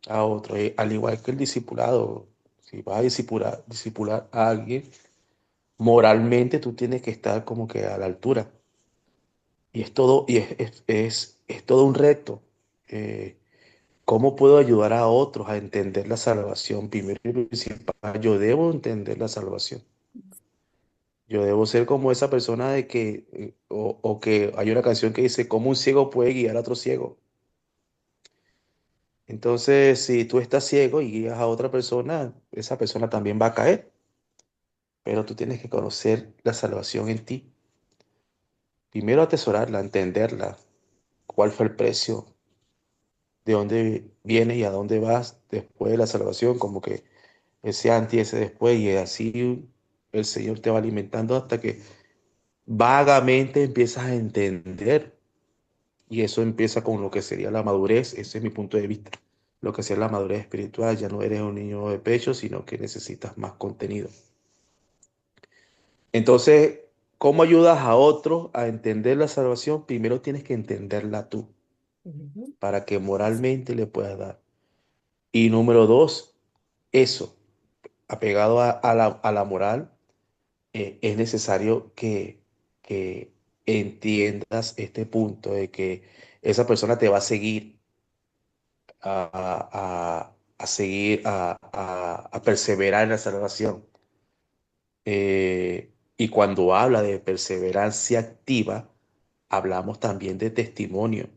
a otro, al igual que el discipulado. Si vas a discipular a alguien, moralmente tú tienes que estar como que a la altura. Y es todo, y es todo un reto. Eh, ¿Cómo puedo ayudar a otros a entender la salvación? Primero y principal, yo debo entender la salvación. Yo debo ser como esa persona de que, o que hay una canción que dice, ¿cómo un ciego puede guiar a otro ciego? Entonces, si tú estás ciego y guías a otra persona, esa persona también va a caer, pero tú tienes que conocer la salvación en ti. Primero atesorarla, entenderla, cuál fue el precio, de dónde vienes y a dónde vas después de la salvación, como que ese antes y ese después, y así el Señor te va alimentando hasta que vagamente empiezas a entender, y eso empieza con lo que sería la madurez. Ese es mi punto de vista. Lo que sería la madurez espiritual, ya no eres un niño de pecho, sino que necesitas más contenido. Entonces, ¿cómo ayudas a otros a entender la salvación? Primero tienes que entenderla tú, Ujú. para que moralmente le puedas dar. Y número dos, eso, apegado a la moral, es necesario que entiendas este punto de que esa persona te va a seguir, a seguir, a perseverar en la salvación. Y cuando habla de perseverancia activa, hablamos también de testimonio,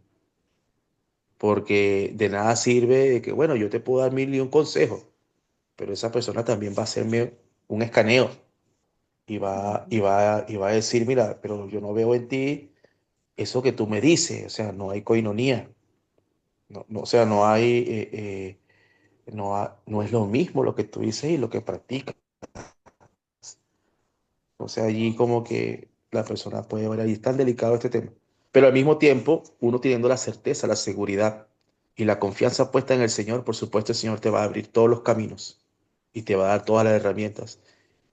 porque de nada sirve de que, bueno, yo te puedo dar mil y un consejos, pero esa persona también va a hacerme un escaneo y va a decir, mira, pero yo no veo en ti eso que tú me dices, o sea, no hay coinonía, o sea, no hay, no es lo mismo lo que tú dices y lo que practicas. O sea, allí como que la persona puede ver, ahí es tan delicado este tema. Pero al mismo tiempo, uno teniendo la certeza, la seguridad y la confianza puesta en el Señor, por supuesto, el Señor te va a abrir todos los caminos y te va a dar todas las herramientas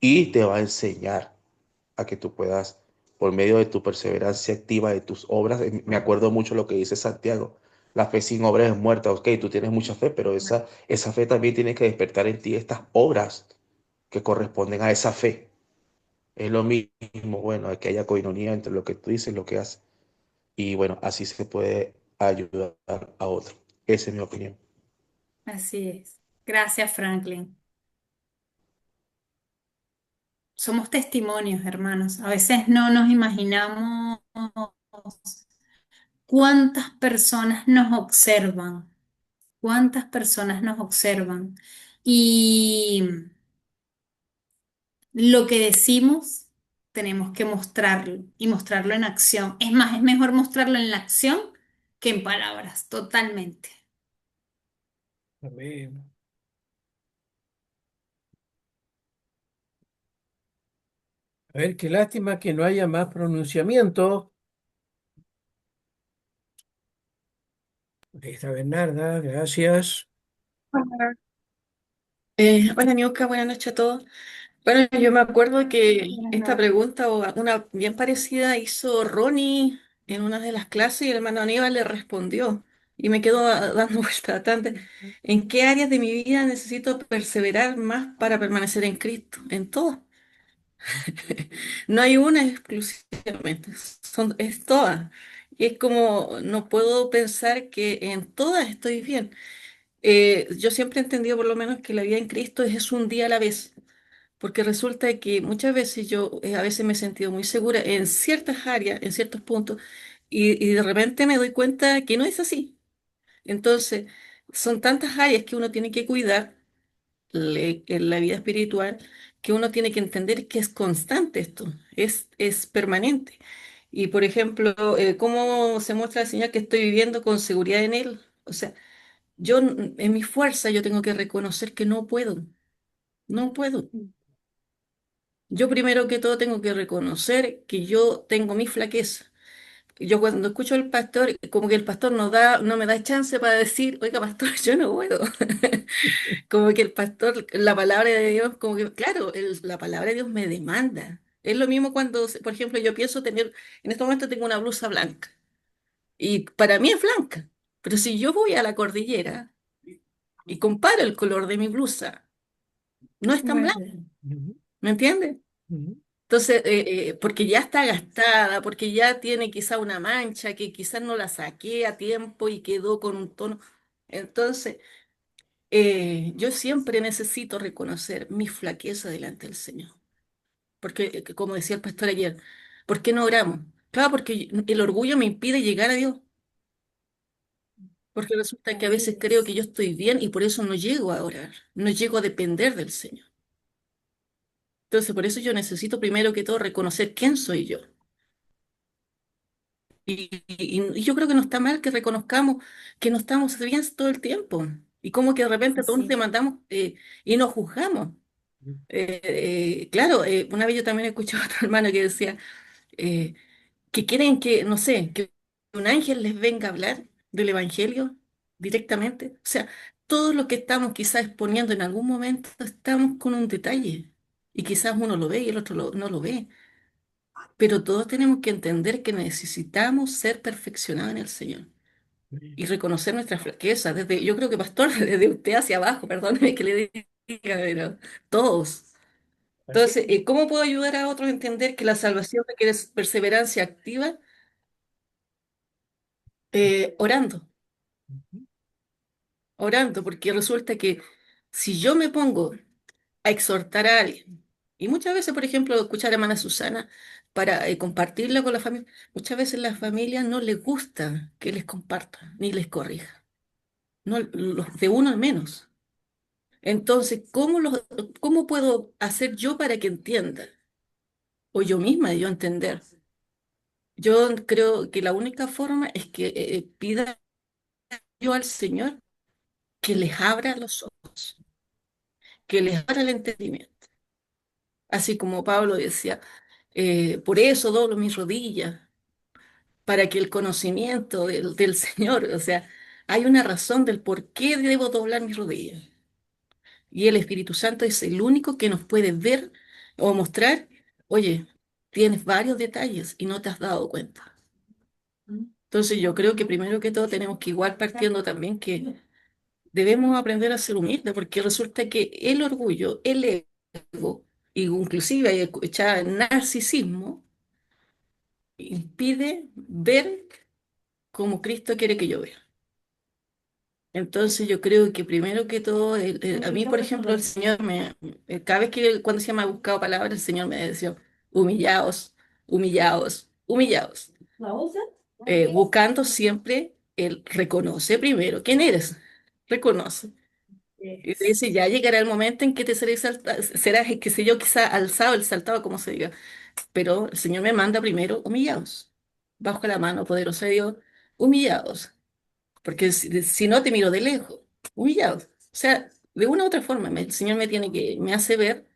y te va a enseñar a que tú puedas, por medio de tu perseverancia activa, de tus obras. Me acuerdo mucho lo que dice Santiago: la fe sin obras es muerta. Ok, tú tienes mucha fe, pero esa fe también tiene que despertar en ti estas obras que corresponden a esa fe. Es lo mismo, bueno, que haya coinonía entre lo que tú dices y lo que haces. Y bueno, así se puede ayudar a otro. Esa es mi opinión. Así es. Gracias, Franklin. Somos testimonios, hermanos. A veces no nos imaginamos cuántas personas nos observan, cuántas personas nos observan. Y lo que decimos tenemos que mostrarlo y mostrarlo en acción. Es más, es mejor mostrarlo en la acción que en palabras, totalmente. Amén. A ver, qué lástima que no haya más pronunciamiento. Ahí está Bernarda, gracias. Hola. Hola, Niuka, buenas noches a todos. Bueno, yo me acuerdo que esta pregunta o una bien parecida hizo Ronnie en una de las clases y el hermano Aníbal le respondió y me quedo dando vueltas tantas. ¿En qué áreas de mi vida necesito perseverar más para permanecer en Cristo? En todas. No hay una exclusivamente, es todas. Y es como, no puedo pensar que en todas estoy bien. Yo siempre he entendido por lo menos que la vida en Cristo es un día a la vez, porque resulta que muchas veces yo a veces me he sentido muy segura en ciertas áreas, en ciertos puntos, y de repente me doy cuenta que no es así. Entonces, son tantas áreas que uno tiene que cuidar en la vida espiritual, que uno tiene que entender que es constante esto, es permanente. Y por ejemplo, ¿cómo se muestra la señal que estoy viviendo con seguridad en Él? O sea, en mi fuerza yo tengo que reconocer que no puedo, no puedo. Yo primero que todo tengo que reconocer que yo tengo mi flaqueza, yo cuando escucho al pastor, como que el pastor no me da chance para decir, oiga, pastor, yo no puedo. Como que el pastor, la palabra de Dios, como que, claro, la palabra de Dios me demanda. Es lo mismo cuando, por ejemplo, yo pienso tener, en este momento tengo una blusa blanca y para mí es blanca, pero si yo voy a la cordillera y comparo el color de mi blusa, no es tan blanca, Ujú, ¿me entiendes? ujú. Entonces, porque ya está gastada, porque ya tiene quizá una mancha que quizás no la saqué a tiempo y quedó con un tono. Entonces, yo siempre necesito reconocer mi flaqueza delante del Señor. Porque, como decía el pastor ayer, ¿por qué no oramos? Claro, porque el orgullo me impide llegar a Dios. Porque resulta que a veces creo que yo estoy bien y por eso no llego a orar, no llego a depender del Señor. Entonces, por eso yo necesito primero que todo reconocer quién soy yo. Y yo creo que no está mal que reconozcamos que no estamos bien todo el tiempo. Y como que de repente todos nos demandamos y nos juzgamos. Claro, una vez yo también escuché a otro hermano que decía eh, que quieren que, no sé, que un ángel les venga a hablar del Evangelio directamente. O sea, todos los que estamos quizás exponiendo en algún momento estamos con un detalle. Y quizás uno lo ve y el otro no lo ve. Pero todos tenemos que entender que necesitamos ser perfeccionados en el Señor y reconocer nuestras flaquezas. Desde, yo creo que, pastor, desde usted hacia abajo, perdóneme que le diga, pero todos. Así Entonces, ¿cómo puedo ayudar a otros a entender que la salvación requiere perseverancia activa? Orando, orando, porque resulta que si yo me pongo a exhortar a alguien, y muchas veces, por ejemplo, escuchar a hermana Susana para compartirla con la familia, muchas veces las familias no les gusta que les compartan ni les corrija, no, los de uno al menos. Entonces, ¿cómo puedo hacer yo para que entienda? O yo misma, yo entender. Yo creo que la única forma es que pida yo al Señor que les abra los ojos, que les abra el entendimiento. Así como Pablo decía, por eso doblo mis rodillas, para que el conocimiento del Señor, o sea, hay una razón del por qué debo doblar mis rodillas. Y el Espíritu Santo es el único que nos puede ver o mostrar, oye, tienes varios detalles y no te has dado cuenta. Entonces yo creo que primero que todo tenemos que igual partiendo también que debemos aprender a ser humildes, porque resulta que el orgullo, el ego, y inclusive hay escuchar narcisismo, impide ver como Cristo quiere que yo vea. Entonces yo creo que primero que todo, a mí, por ejemplo, el Señor cada vez que cuando se me ha buscado palabras, el Señor me decía, humillaos, humillaos, humillaos. Buscando siempre el reconoce primero quién eres, reconoce. Y te dice, ya llegará el momento en que te serás, qué sé yo, quizá alzado, el saltado, como se diga. Pero el Señor me manda primero humillados, bajo la mano poderosa de Dios, humillados. Porque si no te miro de lejos, humillados. O sea, de una u otra forma, el Señor me hace ver,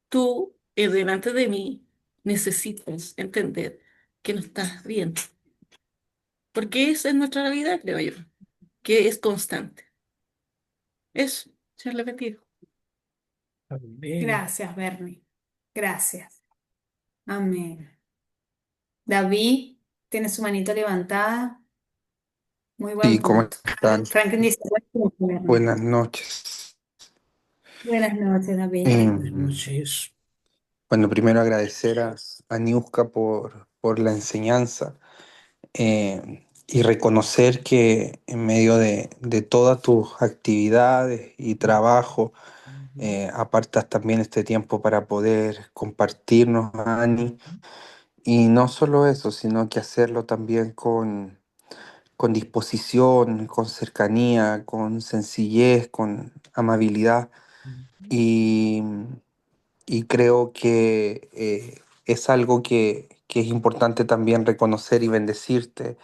tú, delante de mí, necesitas entender que no estás bien. Porque esa es nuestra realidad, creo yo, que es constante. Eso, ser repetido. Amén. Gracias, Bernie. Gracias. Amén. David tiene su manito levantada. Muy buen Sí, ¿cómo punto. están? Franklin dice, "Buen punto, Bernie". Buenas noches. Buenas noches, David. Buenas Em, noches. bueno, primero agradecer a Niuska por la enseñanza y reconocer que en medio de todas tus actividades y trabajo, apartas también este tiempo para poder compartirnos, Ani. Y no solo eso, sino que hacerlo también con disposición, con cercanía, con sencillez, con amabilidad. Y, y creo que es algo que es importante también reconocer y bendecirte.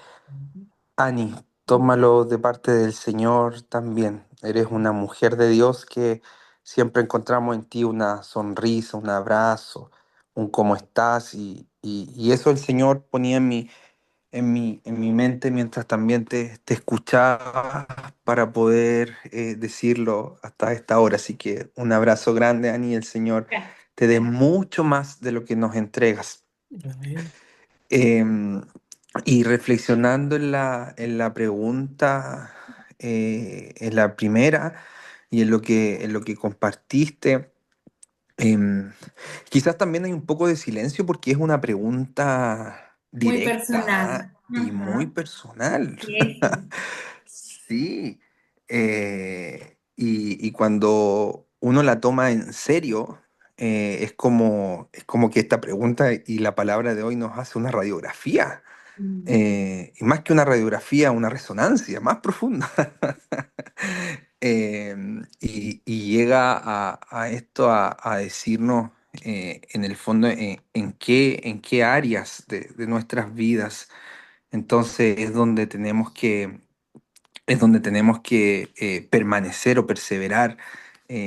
Ani, tómalo de parte del Señor también. Eres una mujer de Dios que siempre encontramos en ti una sonrisa, un abrazo, un cómo estás. Y eso el Señor ponía en mí en mi mente mientras también te escuchaba para poder decirlo hasta esta hora. Así que un abrazo grande, Ani, y el Señor te dé mucho más de lo que nos entregas. Amén. Em, y reflexionando en la pregunta, en la primera, y en lo que compartiste, em, quizás también hay un poco de silencio porque es una pregunta Muy personal. directa y muy Ajá. personal. Eso. Sí, y cuando uno la toma en serio, es como que esta pregunta y la palabra de hoy nos hace una radiografía, Mm. y más que una radiografía, una resonancia más profunda. Y llega a esto a decirnos, en el fondo, en qué áreas de nuestras vidas. Entonces es donde tenemos que permanecer o perseverar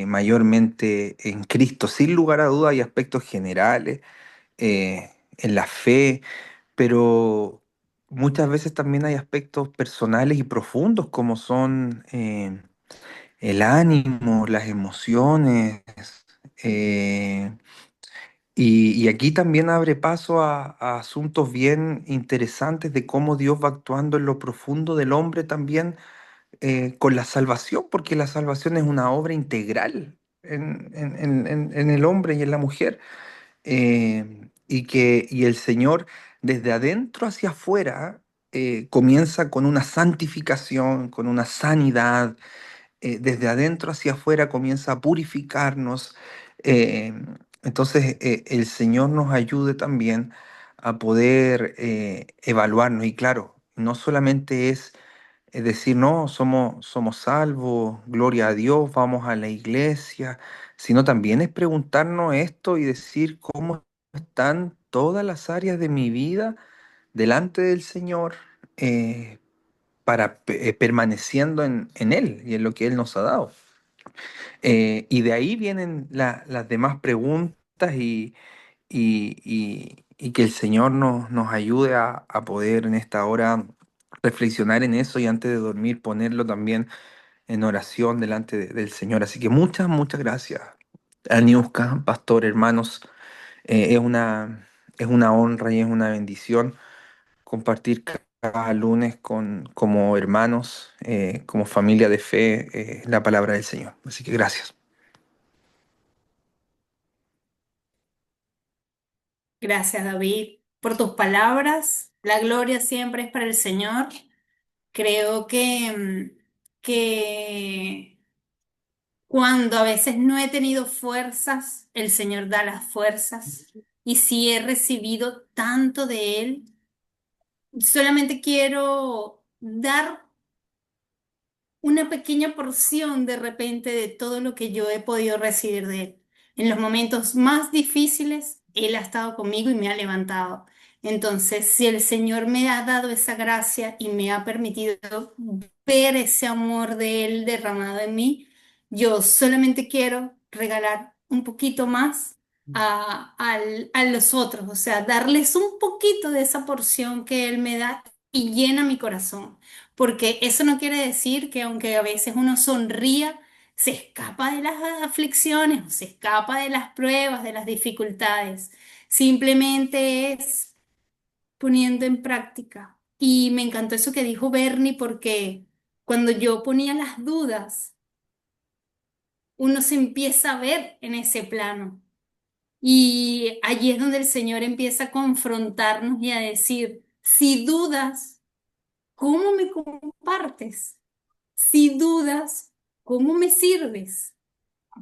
mayormente en Cristo. Sin lugar a dudas hay aspectos generales en la fe, pero muchas veces también hay aspectos personales y profundos como son el ánimo, las emociones. eh, y aquí también abre paso a asuntos bien interesantes de cómo Dios va actuando en lo profundo del hombre también, con la salvación, porque la salvación es una obra integral en el hombre y en la mujer, y el Señor desde adentro hacia afuera comienza con una santificación, con una sanidad, desde adentro hacia afuera comienza a purificarnos. eh, entonces, el Señor nos ayude también a poder evaluarnos. Y claro, no solamente es decir, no, somos salvos, gloria a Dios, vamos a la iglesia, sino también es preguntarnos esto y decir cómo están todas las áreas de mi vida delante del Señor, permaneciendo en Él y en lo que Él nos ha dado. Y de ahí vienen las demás preguntas y que el Señor nos ayude a poder en esta hora reflexionar en eso y antes de dormir ponerlo también en oración delante del Señor. Así que muchas gracias, Aniuska, pastor, hermanos. Es una honra y es una bendición compartir cada lunes como hermanos, como familia de fe, la palabra del Señor. Así que gracias. Gracias, David, por tus palabras. La gloria siempre es para el Señor. Creo que cuando a veces no he tenido fuerzas, el Señor da las fuerzas. Y si he recibido tanto de Él, solamente quiero dar una pequeña porción de repente de todo lo que yo he podido recibir de Él. En los momentos más difíciles, Él ha estado conmigo y me ha levantado. Entonces, si el Señor me ha dado esa gracia y me ha permitido ver ese amor de Él derramado en mí, yo solamente quiero regalar un poquito más a los otros, o sea, darles un poquito de esa porción que Él me da y llena mi corazón. Porque eso no quiere decir que aunque a veces uno sonría, se escapa de las aflicciones, o se escapa de las pruebas, de las dificultades. Simplemente es poniendo en práctica. Y me encantó eso que dijo Bernie, porque cuando yo ponía las dudas, uno se empieza a ver en ese plano. Y allí es donde el Señor empieza a confrontarnos y a decir, si dudas, ¿cómo me compartes? Si dudas, ¿cómo me sirves?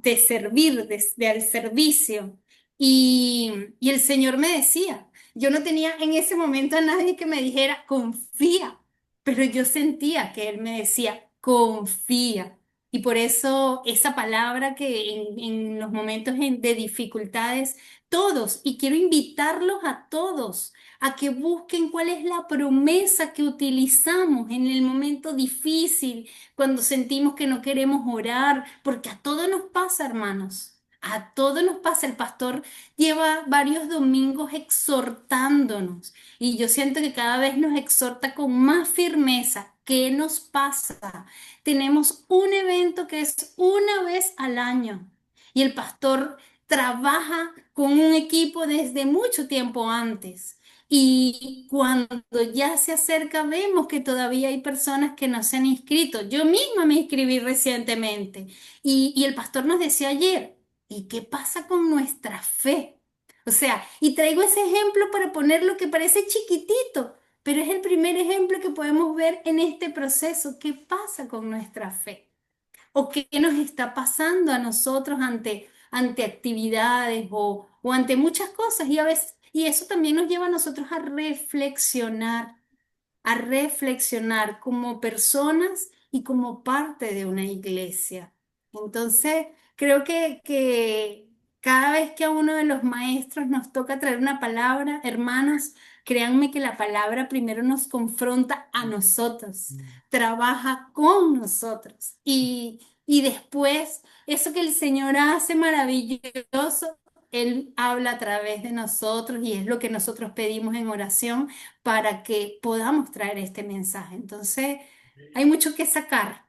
De servir, al servicio. Y el Señor me decía, yo no tenía en ese momento a nadie que me dijera, confía, pero yo sentía que Él me decía, confía. Y por eso esa palabra que en los momentos de dificultades, todos, y quiero invitarlos a todos a que busquen cuál es la promesa que utilizamos en el momento difícil, cuando sentimos que no queremos orar, porque a todos nos pasa, hermanos. A todos nos pasa, el pastor lleva varios domingos exhortándonos y yo siento que cada vez nos exhorta con más firmeza. ¿Qué nos pasa? Tenemos un evento que es una vez al año y el pastor trabaja con un equipo desde mucho tiempo antes. Y cuando ya se acerca, vemos que todavía hay personas que no se han inscrito. Yo misma me inscribí recientemente y el pastor nos decía ayer, ¿y qué pasa con nuestra fe? O sea, y traigo ese ejemplo para poner lo que parece chiquitito, pero es el primer ejemplo que podemos ver en este proceso. ¿Qué pasa con nuestra fe? ¿O qué nos está pasando a nosotros ante actividades o ante muchas cosas? Y a veces, y eso también nos lleva a nosotros a reflexionar como personas y como parte de una iglesia. Entonces, creo que cada vez que a uno de los maestros nos toca traer una palabra, hermanos, créanme que la palabra primero nos confronta a nosotros, trabaja con nosotros y después eso que el Señor hace maravilloso. Él habla a través de nosotros y es lo que nosotros pedimos en oración para que podamos traer este mensaje. Entonces, hay mucho que sacar,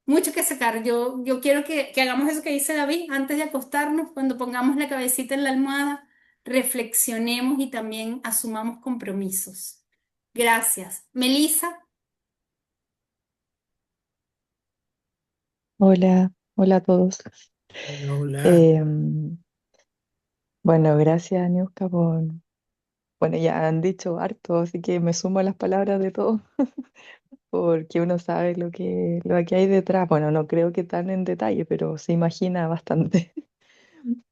mucho que sacar. Yo quiero que hagamos eso que dice David antes de acostarnos, cuando pongamos la cabecita en la almohada, reflexionemos y también asumamos compromisos. Gracias. Melissa, Hola, hola a todos. Hola, hola. Em, bueno, gracias, Niuska, Bueno, ya han dicho harto, así que me sumo a las palabras de todos, porque uno sabe lo que hay detrás. Bueno, no creo que tan en detalle, pero se imagina bastante.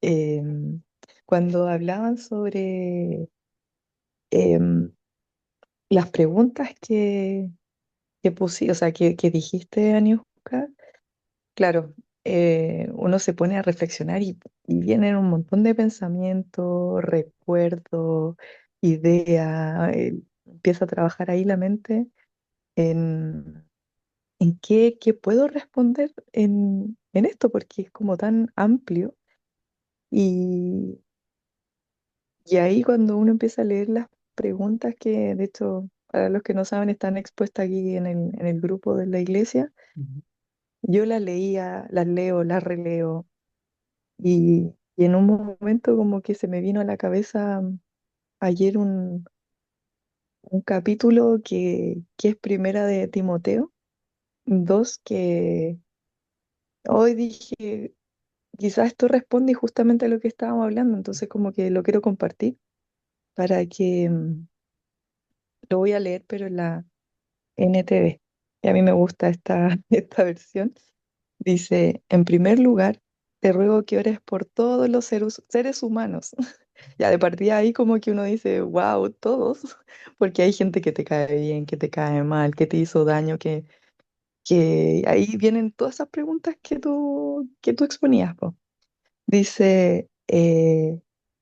Em, Cuando hablaban sobre em, las preguntas o sea, que dijiste, Aniuska, claro, uno se pone a reflexionar y vienen un montón de pensamientos, recuerdos, ideas, empieza a trabajar ahí la mente en, en qué puedo responder en esto, porque es como tan amplio y, y ahí cuando uno empieza a leer las preguntas que de hecho, para los que no saben, están expuestas aquí en el grupo de la iglesia, Ujú. yo las leía, las leo, las releo. Y en un momento como que se me vino a la cabeza ayer un capítulo que es primera de Timoteo, 2 que hoy dije, quizás esto responde justamente a lo que estábamos hablando, entonces como que lo quiero compartir para que lo voy a leer, pero en la NTV. Y a mí me gusta esta versión. Dice, en primer lugar, te ruego que ores por todos los seres humanos. Ya de partida ahí como que uno dice, wow, todos, porque hay gente que te cae bien, que te cae mal, que te hizo daño, que ahí vienen todas esas preguntas que tú exponías, po. Dice,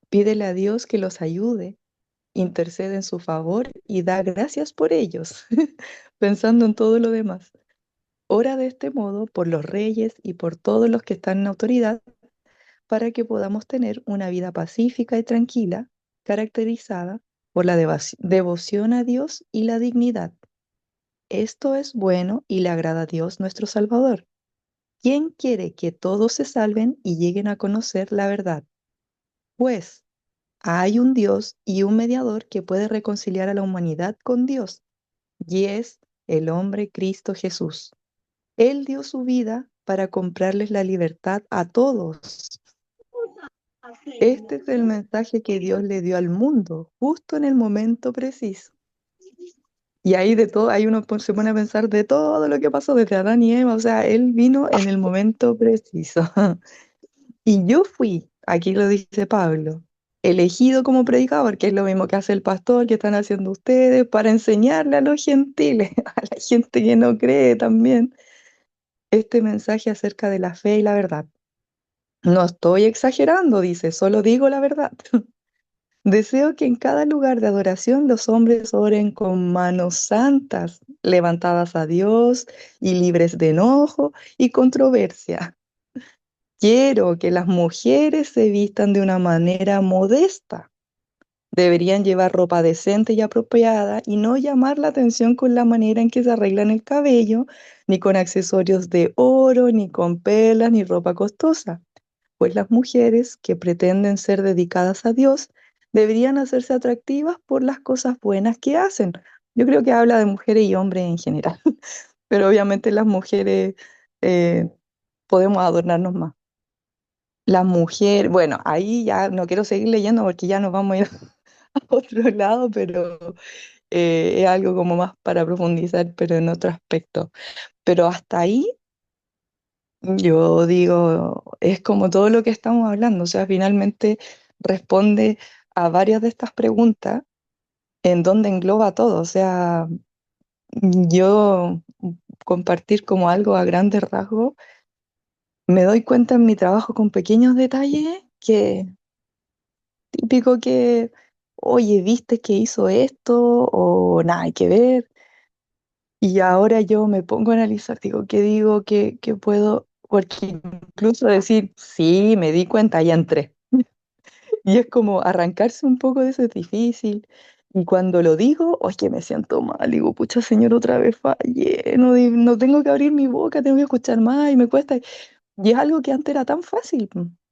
pídele a Dios que los ayude, intercede en su favor y da gracias por ellos, pensando en todo lo demás. Ora de este modo por los reyes y por todos los que están en autoridad para que podamos tener una vida pacífica y tranquila, caracterizada por la devoción a Dios y la dignidad. Esto es bueno y le agrada a Dios nuestro Salvador, quien quiere que todos se salven y lleguen a conocer la verdad. Pues hay un Dios y un mediador que puede reconciliar a la humanidad con Dios, y es el hombre Cristo Jesús. Él dio su vida para comprarles la libertad a todos. Este es el mensaje que Dios le dio al mundo, justo en el momento preciso. Y ahí de todo, ahí uno se pone a pensar de todo lo que pasó desde Adán y Eva, o sea, Él vino en el momento preciso. Y yo fui, aquí lo dice Pablo, elegido como predicador, que es lo mismo que hace el pastor, que están haciendo ustedes, para enseñarle a los gentiles, a la gente que no cree también, este mensaje acerca de la fe y la verdad. No estoy exagerando, dice, solo digo la verdad. Deseo que en cada lugar de adoración los hombres oren con manos santas, levantadas a Dios y libres de enojo y controversia. quiero que las mujeres se vistan de una manera modesta. Deberían llevar ropa decente y apropiada y no llamar la atención con la manera en que se arreglan el cabello, ni con accesorios de oro, ni con perlas, ni ropa costosa. Pues las mujeres que pretenden ser dedicadas a Dios deberían hacerse atractivas por las cosas buenas que hacen. Yo creo que habla de mujeres y hombres en general, pero obviamente las mujeres eh, podemos adornarnos más. Las mujeres, bueno, ahí ya no quiero seguir leyendo porque ya nos vamos a ir a otro lado, pero es algo como más para profundizar, pero en otro aspecto. Pero hasta ahí yo digo, es como todo lo que estamos hablando, o sea, finalmente responde a varias de estas preguntas en donde engloba todo, o sea, yo compartir como algo a grandes rasgos, me doy cuenta en mi trabajo con pequeños detalles que típico que, oye, ¿viste que hizo esto? O nada, hay que ver. Y ahora yo me pongo a analizar, digo, ¿qué digo? ¿Qué puedo? Porque incluso decir, sí, me di cuenta, ya entré. Y es como arrancarse un poco de eso es difícil. Y cuando lo digo, oye, me siento mal. Digo, pucha, señor, otra vez fallé. No, no tengo que abrir mi boca, tengo que escuchar más y me cuesta. Y es algo que antes era tan fácil,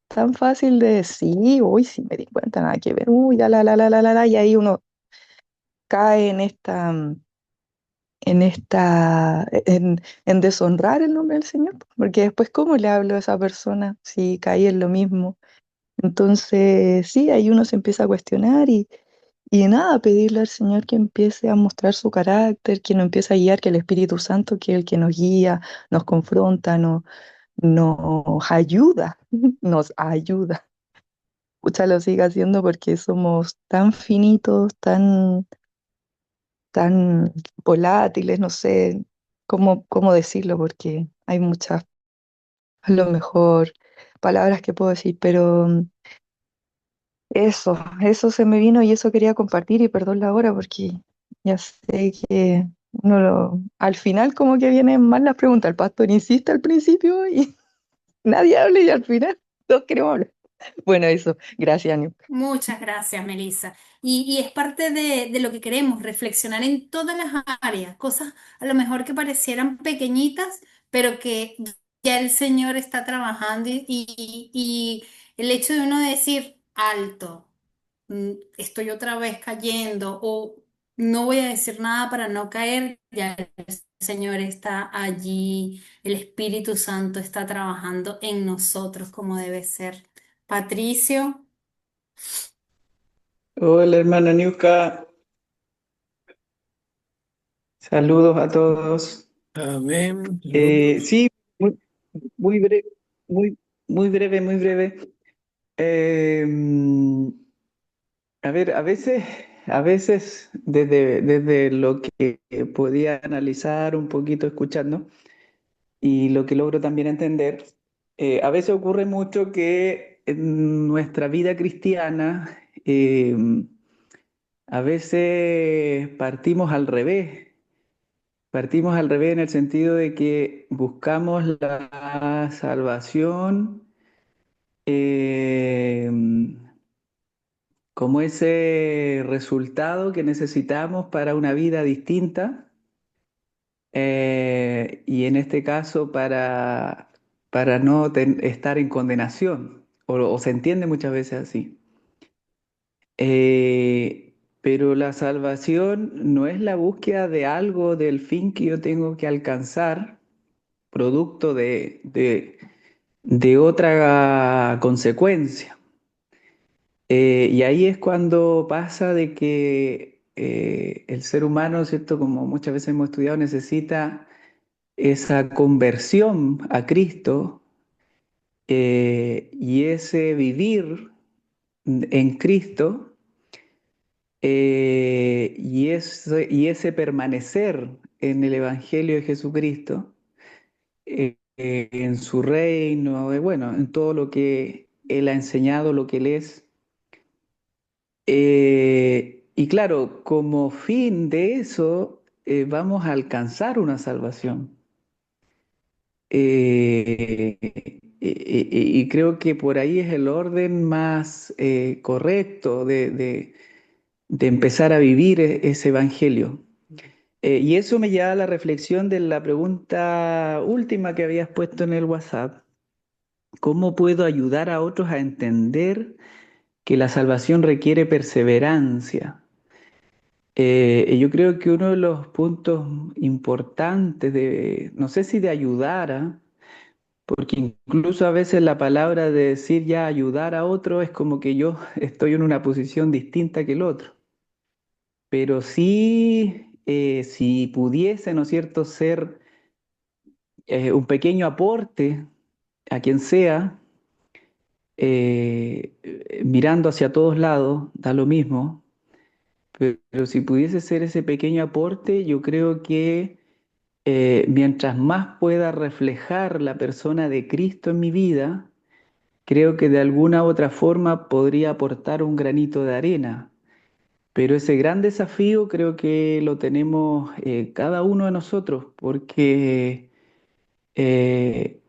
tan fácil de decir, uy, sí, me di cuenta, nada que ver, uy, la, y ahí uno cae en deshonrar el nombre del Señor, porque después, ¿cómo le hablo a esa persona si caí en lo mismo? Entonces, sí, ahí uno se empieza a cuestionar y nada, pedirle al Señor que empiece a mostrar su carácter, que nos empiece a guiar, que el Espíritu Santo, que es el que nos guía, nos confronta, nos ayuda, nos ayuda. Pucha, lo siga haciendo porque somos tan finitos, tan volátiles, no sé cómo decirlo, porque hay muchas, a lo mejor, palabras que puedo decir, pero eso se me vino y eso quería compartir y perdón la hora porque ya sé que al final como que vienen mal las preguntas, el pastor insiste al principio y nadie habla y al final todos queremos hablar. Bueno, eso, gracias, Anu. Muchas gracias, Melissa. Y es parte de lo que queremos, reflexionar en todas las áreas, cosas a lo mejor que parecieran pequeñitas, pero que ya el Señor está trabajando y el hecho de uno decir alto, estoy otra vez cayendo o no voy a decir nada para no caer, ya el Señor está allí, el Espíritu Santo está trabajando en nosotros como debe ser. Patricio. Hola, hermana Niuska. Saludos a todos. Amén. Saludos. Sí, muy, muy breve, muy, muy breve, muy breve. Eh, a ver, a veces desde lo que podía analizar un poquito escuchando y lo que logro también entender, a veces ocurre mucho que en nuestra vida cristiana a veces partimos al revés en el sentido de que buscamos la salvación eh, como ese resultado que necesitamos para una vida distinta y en este caso para no estar en condenación, o se entiende muchas veces así. Pero la salvación no es la búsqueda de algo, del fin que yo tengo que alcanzar, producto de otra consecuencia. Y ahí es cuando pasa de que el ser humano, ¿cierto? Como muchas veces hemos estudiado, necesita esa conversión a Cristo y ese vivir en Cristo y ese permanecer en el Evangelio de Jesucristo, en su reino, bueno, en todo lo que Él ha enseñado, lo que Él es. Y claro, como fin de eso, vamos a alcanzar una salvación. y creo que por ahí es el orden más correcto de empezar a vivir ese evangelio. Y eso me lleva a la reflexión de la pregunta última que habías puesto en el WhatsApp. ¿Cómo puedo ayudar a otros a entender que la salvación requiere perseverancia? Yo creo que uno de los puntos importantes no sé si de ayudar, porque incluso a veces la palabra de decir ya ayudar a otro es como que yo estoy en una posición distinta que el otro. Pero sí, si pudiese, ¿no es cierto?, ser un pequeño aporte a quien sea, mirando hacia todos lados, da lo mismo, pero si pudiese ser ese pequeño aporte, yo creo que mientras más pueda reflejar la persona de Cristo en mi vida, creo que de alguna u otra forma podría aportar un granito de arena. Pero ese gran desafío creo que lo tenemos cada uno de nosotros, porque eh,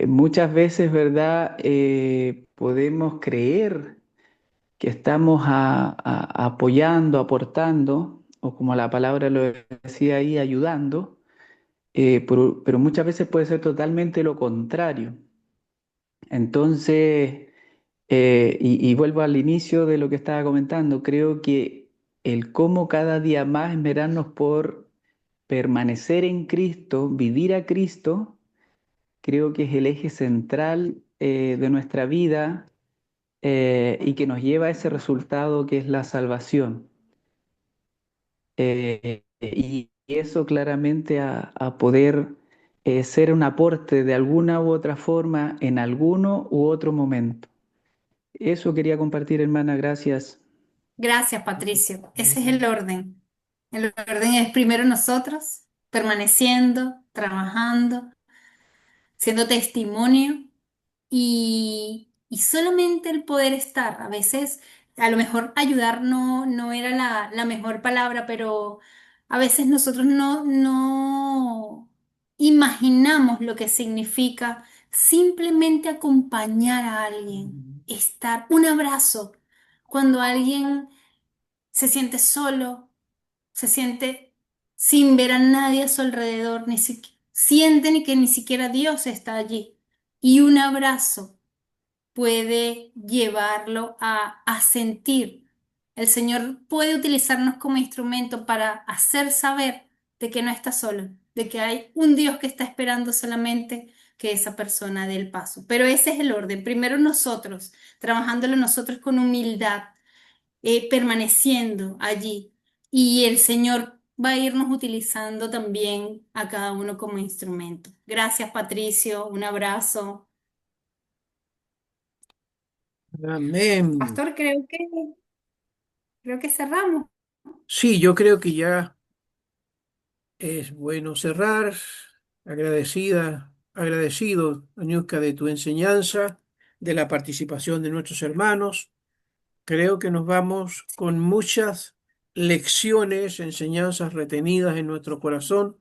muchas veces, ¿verdad? Podemos creer que estamos apoyando, aportando, o como la palabra lo decía ahí, ayudando, pero muchas veces puede ser totalmente lo contrario. Entonces, y vuelvo al inicio de lo que estaba comentando, creo que el cómo cada día más esmerarnos por permanecer en Cristo, vivir a Cristo, creo que es el eje central de nuestra vida y que nos lleva a ese resultado que es la salvación. Y eso claramente a poder ser un aporte de alguna u otra forma en alguno u otro momento. Eso quería compartir, hermana, gracias. Gracias, Patricio. Ese es el orden. El orden es primero nosotros, permaneciendo, trabajando, siendo testimonio y solamente el poder estar. A veces, a lo mejor ayudar no era la mejor palabra, pero a veces nosotros no imaginamos lo que significa simplemente acompañar a alguien, estar, un abrazo. Cuando alguien se siente solo, se siente sin ver a nadie a su alrededor, siente ni que ni siquiera Dios está allí. Y un abrazo puede llevarlo a sentir. El Señor puede utilizarnos como instrumento para hacer saber de que no está solo, de que hay un Dios que está esperando solamente que esa persona dé el paso. Pero ese es el orden. Primero nosotros, trabajándolo nosotros con humildad, permaneciendo allí. Y el Señor va a irnos utilizando también a cada uno como instrumento. Gracias, Patricio. Un abrazo. Amén. Pastor, creo que cerramos. Sí, yo creo que ya es bueno cerrar. Agradecido, Añusca, de tu enseñanza, de la participación de nuestros hermanos. Creo que nos vamos con muchas lecciones, enseñanzas retenidas en nuestro corazón.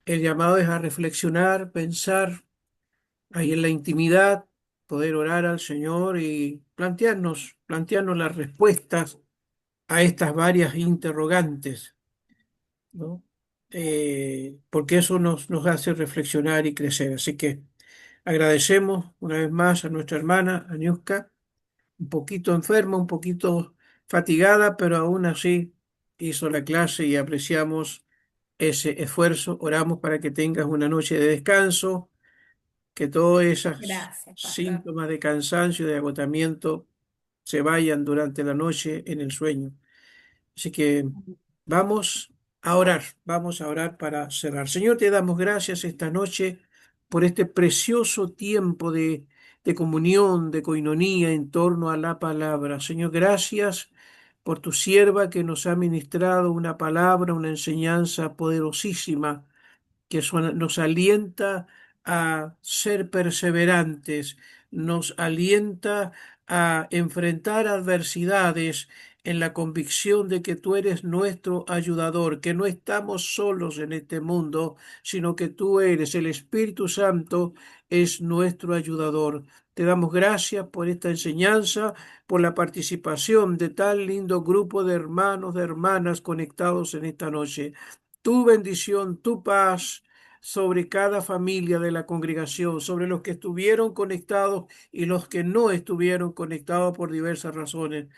El llamado es a reflexionar, pensar ahí en la intimidad, poder orar al Señor y plantearnos las respuestas a estas varias interrogantes, ¿no? Porque eso nos hace reflexionar y crecer. Así que agradecemos una vez más a nuestra hermana Aniuska, un poquito enferma, un poquito fatigada, pero aún así hizo la clase y apreciamos ese esfuerzo. Oramos para que tengas una noche de descanso, que todos esos Gracias, Pastor. síntomas de cansancio y de agotamiento se vayan durante la noche en el sueño. Así que vamos a orar para cerrar. Señor, te damos gracias esta noche por este precioso tiempo de comunión, de coinonía en torno a la palabra. Señor, gracias por tu sierva que nos ha ministrado una palabra, una enseñanza poderosísima que nos alienta a ser perseverantes, nos alienta a enfrentar adversidades en la convicción de que tú eres nuestro ayudador, que no estamos solos en este mundo, sino que tú eres, el Espíritu Santo es nuestro ayudador. Te damos gracias por esta enseñanza, por la participación de tal lindo grupo de hermanos, de hermanas conectados en esta noche. Tu bendición, tu paz sobre cada familia de la congregación, sobre los que estuvieron conectados y los que no estuvieron conectados por diversas razones.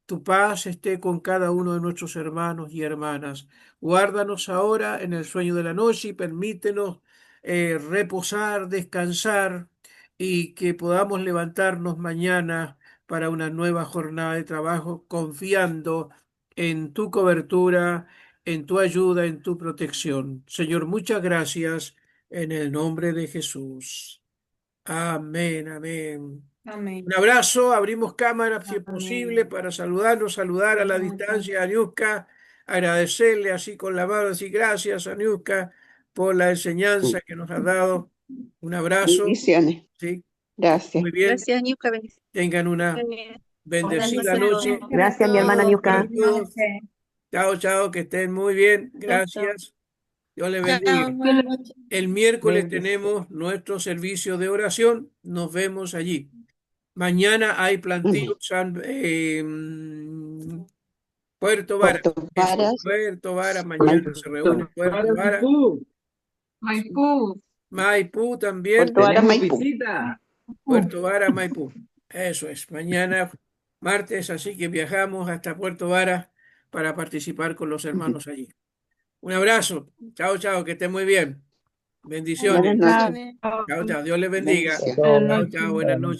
Tu paz esté con cada uno de nuestros hermanos y hermanas. Guárdanos ahora en el sueño de la noche y permítenos reposar, descansar y que podamos levantarnos mañana para una nueva jornada de trabajo confiando en tu cobertura, en tu ayuda, en tu protección. Señor, muchas gracias en el nombre de Jesús. Amén, amén. Amén. Un abrazo, abrimos cámara si es posible Amén. para saludarnos, saludar a la distancia a Niuska, agradecerle así con la mano, así gracias a Niuska por la enseñanza que nos ha dado. Un abrazo, Bendiciones. sí, que estén Gracias. muy bien, Gracias, Niuska. Bendiciones. tengan una bendecida Bendiciones noche. para Gracias, mi hermana todos. Para Niuka. Feliz todos. noche. Chao, chao, que estén muy bien. Chao, chao. Gracias. Dios les Chao, bendiga. buenas noches. El miércoles Bendiciones. tenemos nuestro servicio de oración. Nos vemos allí. Mañana hay plantío Puerto Vara. Puerto Eso, Varas, Puerto Vara. Mañana se reúne Puerto Vara. Maipú, Maipú también. Puerto Varas, tenemos Maipú. visita. Puerto Vara, Maipú. Eso es. Mañana martes, así que viajamos hasta Puerto Vara para participar con los hermanos allí. Un abrazo. Chao, chao, que estén muy bien. Buenas Bendiciones. noches. Bendiciones. Chao, chao. Dios les bendiga. Bendiciones. Chao, chao. Buenas noches.